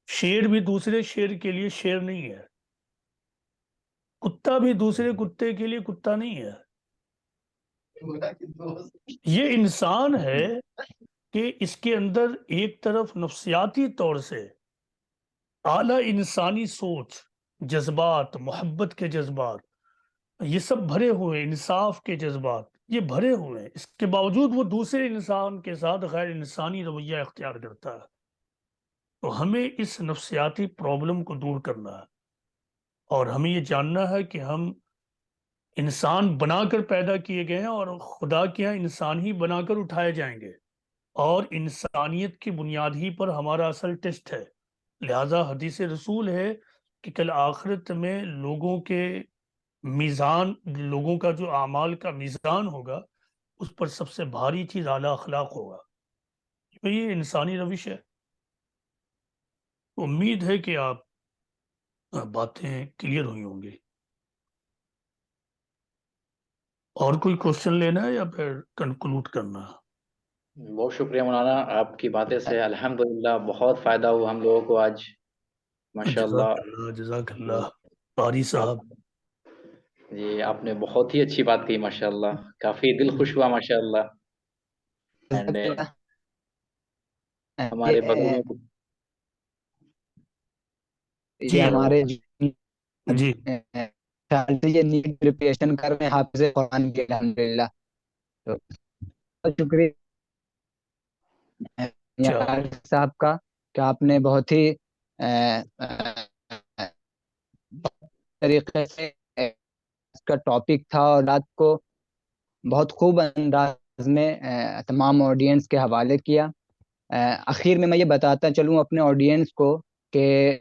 شیر بھی دوسرے شیر کے لیے شیر نہیں ہے، کتا بھی دوسرے کتے کے لیے کتا نہیں ہے. یہ انسان ہے کہ اس کے اندر ایک طرف نفسیاتی طور سے اعلیٰ انسانی سوچ، جذبات، محبت کے جذبات، یہ سب بھرے ہوئے، انصاف کے جذبات یہ بھرے ہوئے ہیں. اس کے باوجود وہ دوسرے انسان کے ساتھ غیر انسانی رویہ اختیار کرتا ہے. تو ہمیں اس نفسیاتی پرابلم کو دور کرنا ہے، اور ہمیں یہ جاننا ہے کہ ہم انسان بنا کر پیدا کیے گئے ہیں، اور خدا کے یہاں انسان ہی بنا کر اٹھائے جائیں گے، اور انسانیت کی بنیاد ہی پر ہمارا اصل ٹیسٹ ہے. لہذا حدیث رسول ہے کہ کل آخرت میں لوگوں کے میزان، لوگوں کا جو اعمال کا میزان ہوگا، اس پر سب سے بھاری چیز اعلیٰ اخلاق ہوگا. یہ انسانی روش ہے. امید ہے کہ آپ باتیں کلیئر ہوئی ہوں گی. اور کوئی کوشچن لینا ہے یا پھر کنکلوڈ کرنا ہے؟ بہت شکریہ مولانا، آپ کی باتیں سے الحمدللہ بہت فائدہ ہوا ہم لوگوں کو آج، ماشاءاللہ. جزاک اللہ قاری صاحب. جی آپ نے بہت ہی اچھی بات کہی، ماشاءاللہ، کافی دل خوش ہوا ماشاءاللہ. اینڈ ہمارے بزرگوں کو یہ ہمارے جی یہ نیٹ پریپریشن کر رہے ہیں حافظ قرآن کے، الحمدللہ. تو بہت شکریہ صاحب کا. کہ آپ نے بہت ہی طریقے سے اس کا ٹاپک تھا اور رات کو بہت خوب انداز میں تمام آڈینس کے حوالے کیا. اخیر میں یہ بتاتا چلوں اپنے آڈینس کو کہ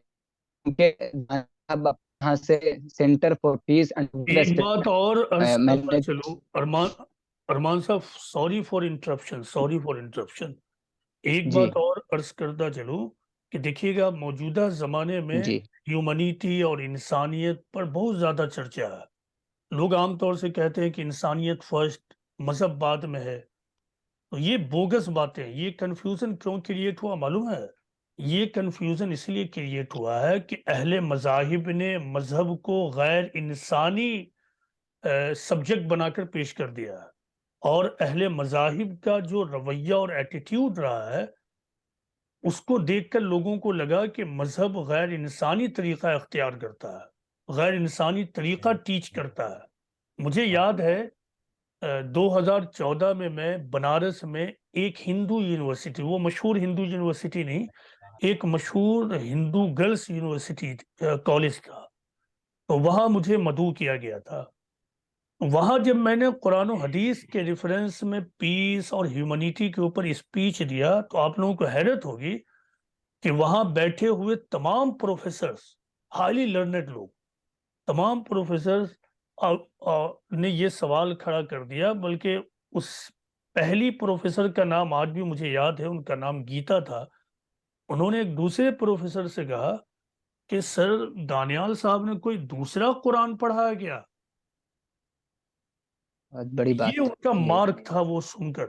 یہاں سے سینٹر فار پیس اینڈ ایک بات اور عرض میں کرتا نے چلوں ارمان صاحب، سوری فار انٹرپشن. ایک جی بات اور عرض کرتا چلوں کہ دیکھیے گا، موجودہ زمانے میں جی ہیومنیٹی اور انسانیت پر بہت زیادہ چرچا ہے. لوگ عام طور سے کہتے ہیں کہ انسانیت فرسٹ، مذہب بعد میں ہے. تو یہ بوگس باتیں. یہ کنفیوژن کیوں کریٹ ہوا معلوم ہے؟ یہ کنفیوژن اس لیے کریٹ ہوا ہے کہ اہل مذاہب نے مذہب کو غیر انسانی سبجیکٹ بنا کر پیش کر دیا ہے، اور اہل مذاہب کا جو رویہ اور ایٹیٹیوڈ رہا ہے اس کو دیکھ کر لوگوں کو لگا کہ مذہب غیر انسانی طریقہ اختیار کرتا ہے، غیر انسانی طریقہ ٹیچ کرتا ہے. مجھے یاد ہے 2014 میں بنارس میں ایک ہندو یونیورسٹی، وہ مشہور ہندو یونیورسٹی نہیں، ایک مشہور ہندو گرلس یونیورسٹی کالج کا، تو وہاں مجھے مدعو کیا گیا تھا. وہاں جب میں نے قرآن و حدیث کے ریفرنس میں پیس اور ہیومنیٹی کے اوپر اسپیچ دیا تو آپ لوگوں کو حیرت ہوگی کہ وہاں بیٹھے ہوئے تمام پروفیسرز، ہائیلی لرنڈ لوگ، تمام پروفیسرز نے یہ سوال کھڑا کر دیا. بلکہ اس پہلی پروفیسر کا نام آج بھی مجھے یاد ہے، ان کا نام گیتا تھا. انہوں نے ایک دوسرے پروفیسر سے کہا کہ سر دانیال صاحب نے کوئی دوسرا قرآن پڑھایا گیا؟ بہت بڑی یہ بات. ان کا جی مارک تھا وہ سن کر.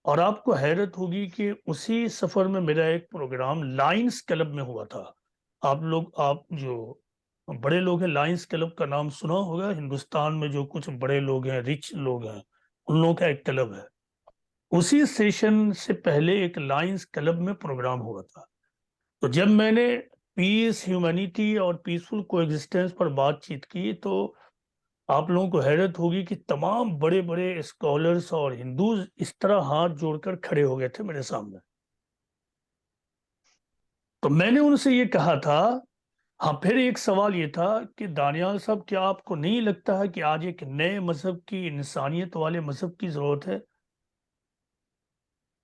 اور آپ کو حیرت ہوگی کہ اسی سفر میں میرا ایک پروگرام لائنز کلب میں ہوا تھا. آپ جو بڑے لوگ ہیں، لائنز کلب کا نام سنا ہوگا. ہندوستان میں جو کچھ بڑے لوگ ہیں، رچ لوگ ہیں، ان لوگوں کا ایک کلب ہے. اسی سیشن سے پہلے ایک لائنز کلب میں پروگرام ہوا تھا. تو جب میں نے پیس، ہیومینٹی اور پیسفل کو ایگزسٹنس پر بات چیت کی تو آپ لوگوں کو حیرت ہوگی کہ تمام بڑے بڑے اسکالرز اور ہندوز اس طرح ہاتھ جوڑ کر کھڑے ہو گئے تھے میرے سامنے. تو میں نے ان سے یہ کہا تھا، ہاں پھر ایک سوال یہ تھا کہ دانیال صاحب کیا آپ کو نہیں لگتا ہے کہ آج ایک نئے مذہب کی، انسانیت والے مذہب کی ضرورت ہے؟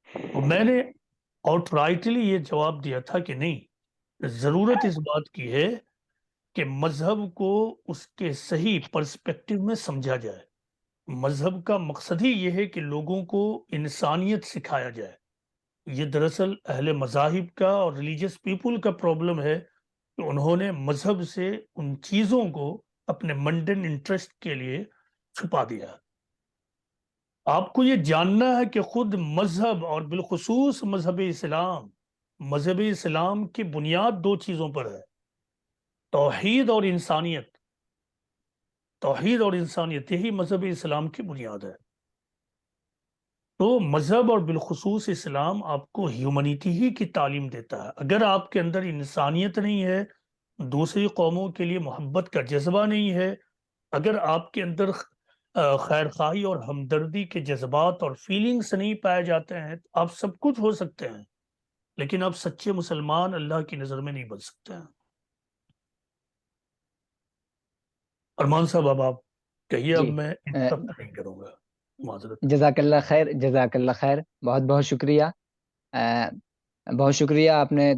تو میں نے آؤٹ رائٹلی یہ جواب دیا تھا کہ نہیں، ضرورت اس بات کی ہے کہ مذہب کو اس کے صحیح پرسپیکٹو میں سمجھا جائے. مذہب کا مقصد ہی یہ ہے کہ لوگوں کو انسانیت سکھایا جائے. یہ دراصل اہل مذاہب کا اور ریلیجیس پیپل کا پرابلم ہے کہ انہوں نے مذہب سے ان چیزوں کو اپنے منڈن انٹرسٹ کے لیے چھپا دیا. آپ کو یہ جاننا ہے کہ خود مذہب اور بالخصوص مذہب اسلام کی بنیاد دو چیزوں پر ہے، توحید اور انسانیت. توحید اور انسانیت، یہی مذہب اسلام کی بنیاد ہے. تو مذہب اور بالخصوص اسلام آپ کو ہیومنیٹی ہی کی تعلیم دیتا ہے. اگر آپ کے اندر انسانیت نہیں ہے، دوسری قوموں کے لیے محبت کا جذبہ نہیں ہے، اگر آپ کے اندر خیر خواہی اور ہمدردی کے جذبات اور فیلنگز نہیں پائے جاتے ہیں، تو آپ سب کچھ ہو سکتے ہیں لیکن آپ سچے مسلمان اللہ کی نظر میں نہیں بن سکتے ہیں. ارمان صاحب اب آپ کہیے، اب جی میں انٹرپٹ نہیں کروں گا، معذرت. جزاک اللہ خیر، جزاک اللہ خیر. بہت بہت شکریہ. بہت شکریہ. آپ نے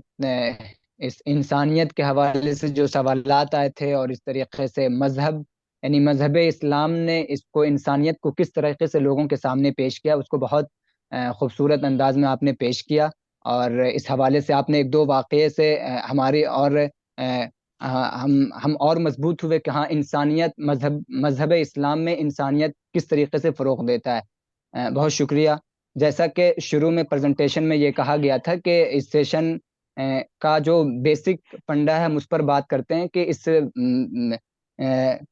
اس انسانیت کے حوالے سے جو سوالات آئے تھے اور اس طریقے سے مذہب یعنی مذہب اسلام نے اس کو، انسانیت کو کس طریقے سے لوگوں کے سامنے پیش کیا، اس کو بہت خوبصورت انداز میں آپ نے پیش کیا. اور اس حوالے سے آپ نے ایک دو واقعے سے ہماری اور ہم اور مضبوط ہوئے کہ ہاں انسانیت، مذہب اسلام میں انسانیت کس طریقے سے فروغ دیتا ہے. بہت شکریہ. جیسا کہ شروع میں پریزنٹیشن میں یہ کہا گیا تھا کہ اس سیشن کا جو بیسک فنڈا ہے ہم اس پر بات کرتے ہیں کہ اس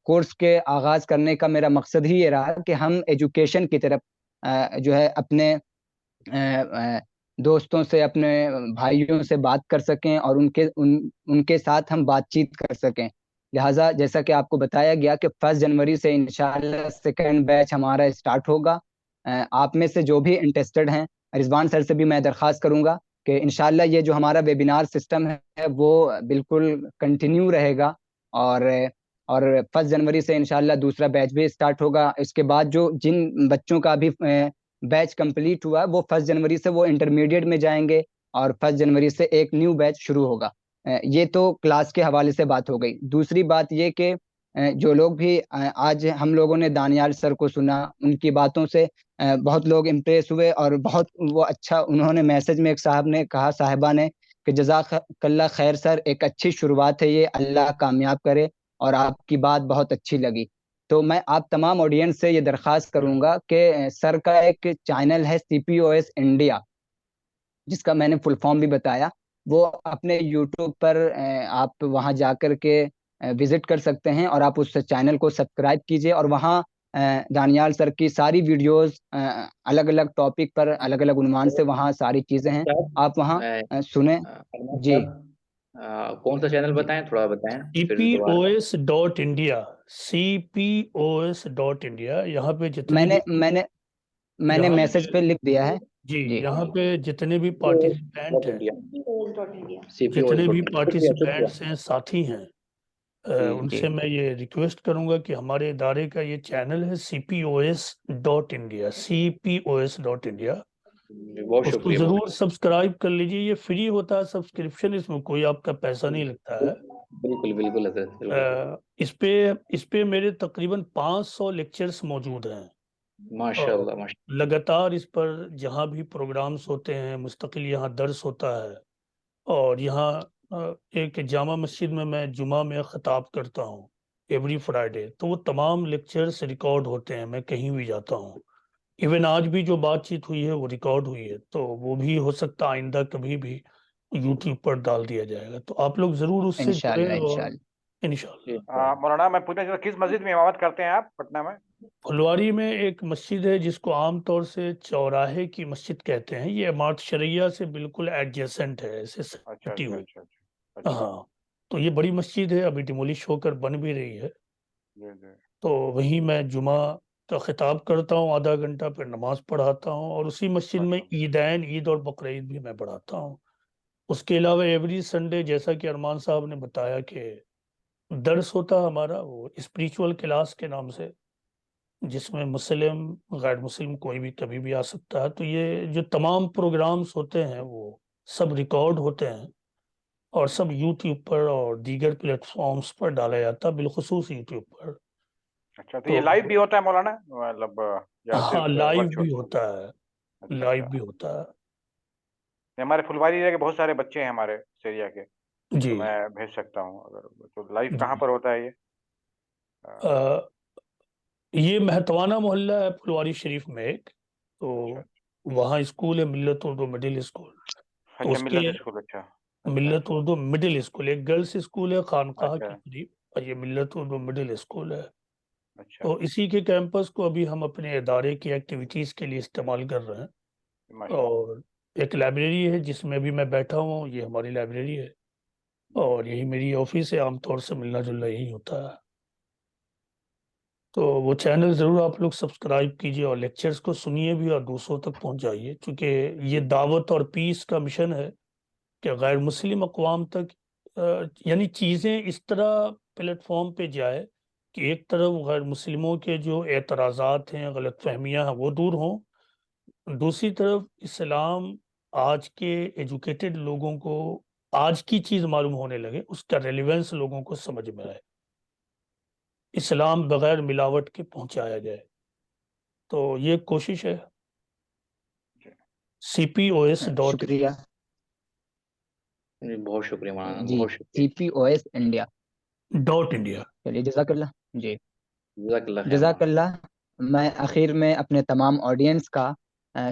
کورس کے آغاز کرنے کا میرا مقصد ہی یہ رہا کہ ہم ایجوکیشن کی طرف جو ہے اپنے دوستوں سے، اپنے بھائیوں سے بات کر سکیں اور ان کے ساتھ ہم بات چیت کر سکیں. لہٰذا جیسا کہ آپ کو بتایا گیا کہ 1 جنوری سے انشاءاللہ سیکنڈ بیچ ہمارا اسٹارٹ ہوگا. آپ میں سے جو بھی انٹرسٹڈ ہیں، رضوان سر سے بھی میں درخواست کروں گا کہ انشاءاللہ یہ جو ہمارا ویبینار سسٹم ہے وہ بالکل کنٹینیو رہے گا، اور 1 جنوری سے انشاءاللہ دوسرا بیچ بھی اسٹارٹ ہوگا. اس کے بعد جن بچوں کا بھی بیچ کمپلیٹ ہوا وہ 1 جنوری سے وہ انٹرمیڈیٹ میں جائیں گے، اور 1 جنوری سے ایک نیو بیچ شروع ہوگا. یہ تو کلاس کے حوالے سے بات ہو گئی. دوسری بات یہ کہ جو لوگ بھی آج ہم لوگوں نے دانیال سر کو سنا، ان کی باتوں سے بہت لوگ امپریس ہوئے، اور بہت وہ اچھا انہوں نے میسج میں ایک صاحب نے کہا، صاحبہ نے، کہ جزاک اللہ خیر سر، ایک اچھی شروعات ہے یہ، اللہ کامیاب کرے، اور آپ کی بات بہت اچھی لگی. تو میں آپ تمام آڈینس سے یہ درخواست کروں گا کہ سر کا ایک چینل ہے CPOS انڈیا، جس کا میں نے فل فارم بھی بتایا، وہ اپنے یوٹیوب پر آپ وہاں جا کر کے وزٹ کر سکتے ہیں، اور آپ اس چینل کو سبسکرائب کیجئے، اور وہاں دانیال سر کی ساری ویڈیوز الگ الگ ٹاپک پر الگ الگ عنوان سے وہاں ساری چیزیں ہیں، آپ وہاں سنیں. جی کون سا چینل بتائیں، تھوڑا بتائیں پھر دوبارہ. CPOS.India CPOS.India. یہاں پہ جتنے میں نے میسج پہ لکھ دیا ہے. جی جی یہاں پہ جتنے بھی پارٹیسپینٹ ہیں، جتنے بھی پارٹیسپینٹس ہیں، ساتھی ہیں، ان سے میں یہ ریکویسٹ کروں گا کہ ہمارے ادارے کا یہ چینل ہے CPOS.India CPOS.India. بہت اس کو شکریہ. ضرور سبسکرائب کر لیجئے. یہ فری ہوتا ہے سبسکرپشن، اس میں کوئی آپ کا پیسہ نہیں لگتا ہے. بالکل بالکل حضرت، بالکل. اس پہ میرے تقریباً 500 لیکچرز موجود ہیں. ماشاء اللہ ماشاء لگاتار اس پر جہاں بھی پروگرامز ہوتے ہیں مستقل یہاں درس ہوتا ہے، اور یہاں ایک جامع مسجد میں جمعہ میں خطاب کرتا ہوں ایوری فرائیڈے، تو وہ تمام لیکچرز ریکارڈ ہوتے ہیں. میں کہیں بھی جاتا ہوں، ایون آج بھی جو بات چیت ہوئی ہے وہ ریکارڈ ہوئی ہے، تو وہ بھی ہو سکتا آئندہ کبھی بھی یوٹیوب پر ڈال دیا جائے گا. تو آپ لوگ ضرور اس سے جڑیں، اور انشاءاللہ. مولانا میں پوچھنا چاہتا ہوں، کس مسجد میں امامت کرتے ہیں آپ پٹنہ میں؟ پھلواری میں ایک مسجد ہے جس کو عام طور سے چوراہے کی مسجد کہتے ہیں. یہ عمارت شرعیہ سے بالکل ایڈجیسنٹ ہے، ایسے سٹی ہوئی. ہاں، تو یہ بڑی مسجد ہے، ابھی ڈیمولش ہو کر بن بھی رہی ہے. تو وہیں میں جمعہ کا خطاب کرتا ہوں آدھا گھنٹہ، پھر نماز پڑھاتا ہوں، اور اسی مسجد میں عیدین، عید اور بقرعید بھی میں پڑھاتا ہوں. اس کے علاوہ ایوری سنڈے، جیسا کہ ارمان صاحب نے بتایا، کہ درس ہوتا ہمارا وہ اسپریچول کلاس کے نام سے، جس میں مسلم غیر مسلم کوئی بھی کبھی بھی آ سکتا ہے. تو یہ جو تمام پروگرامز ہوتے ہیں وہ سب ریکارڈ ہوتے ہیں، اور سب یوٹیوب پر اور دیگر پلیٹ فارمز پر ڈالا جاتا ہے، بالخصوص یوٹیوب پر. اچھا، تو یہ لائیو بھی ہوتا ہے مولانا؟ مطلب ہاں، لائیو بھی ہوتا ہے، لائیو بھی ہوتا ہے. ہمارے پھلواری ایریا کے بہت سارے بچے ہیں ہمارے اس ایریا کے، جی تو میں بھیج سکتا ہوں اگر. تو لائیو کہاں پر ہوتا ہے یہ؟ یہ مہتوانہ محلہ ہے پھلواری شریف میں ایک، تو وہاں اسکول ہے ملت اردو مڈل اسکول. تو اچھا، اس ملت کے اسکول. اچھا، ملت اردو مڈل اسکول ایک گرلس اسکول ہے خانقاہ کے قریب، اور یہ ملت اردو مڈل اسکول ہے. تو اسی کے کیمپس کو ابھی ہم اپنے ادارے کی ایکٹیویٹیز کے لیے استعمال کر رہے ہیں. اور ایک لائبریری ہے جس میں بھی میں بیٹھا ہوں، یہ ہماری لائبریری ہے، اور یہی میری آفس ہے. عام طور سے ملنا جلنا یہی ہوتا ہے. تو وہ چینل ضرور آپ لوگ سبسکرائب کیجئے، اور لیکچرز کو سنیے بھی اور دوسروں تک پہنچائیے، چونکہ یہ دعوت اور پیس کا مشن ہے کہ غیر مسلم اقوام تک یعنی چیزیں اس طرح پلیٹ فارم پہ جائے کہ ایک طرف غیر مسلموں کے جو اعتراضات ہیں، غلط فہمیاں ہیں، وہ دور ہوں، دوسری طرف اسلام آج کے ایجوکیٹڈ لوگوں کو آج کی چیز معلوم ہونے لگے، اس کا ریلیونس لوگوں کو سمجھ میں آئے، اسلام بغیر ملاوٹ کے پہنچایا جائے. تو یہ کوشش ہے. CPOS. شکریہ. بہت شکریہ مولانا، جی، بہت شکریہ. CPOS India .India. چلیے، جزاک اللہ. جی جزاک اللہ خیر. جزاک اللہ. میں آخر میں اپنے تمام آڈینس کا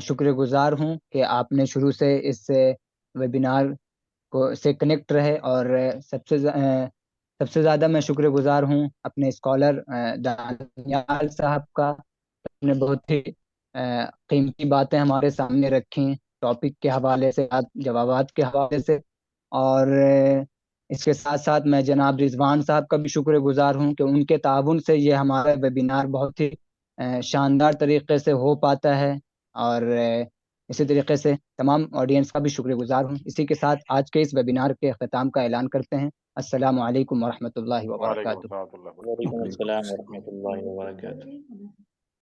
شکر گزار ہوں کہ آپ نے شروع سے اس ویبینار سے کنیکٹ رہے، اور سب سے زیادہ میں شکر گزار ہوں اپنے اسکالر دانیال صاحب کا. آپ نے بہت ہی قیمتی باتیں ہمارے سامنے رکھیں، ٹاپک کے حوالے سے، جوابات کے حوالے سے. اور اس کے ساتھ ساتھ میں جناب رضوان صاحب کا بھی شکر گزار ہوں کہ ان کے تعاون سے یہ ہمارا ویبینار بہت ہی شاندار طریقے سے ہو پاتا ہے. اور اسی طریقے سے تمام آڈینس کا بھی شکر گزار ہوں. اسی کے ساتھ آج کے اس ویبینار کے اختتام کا اعلان کرتے ہیں. السلام علیکم ورحمۃ اللہ وعلیکم وبرکاتہ. السلام ورحمۃ اللہ وبرکاتہ. وعلیکم السلام ورحمۃ اللہ وبرکاتہ.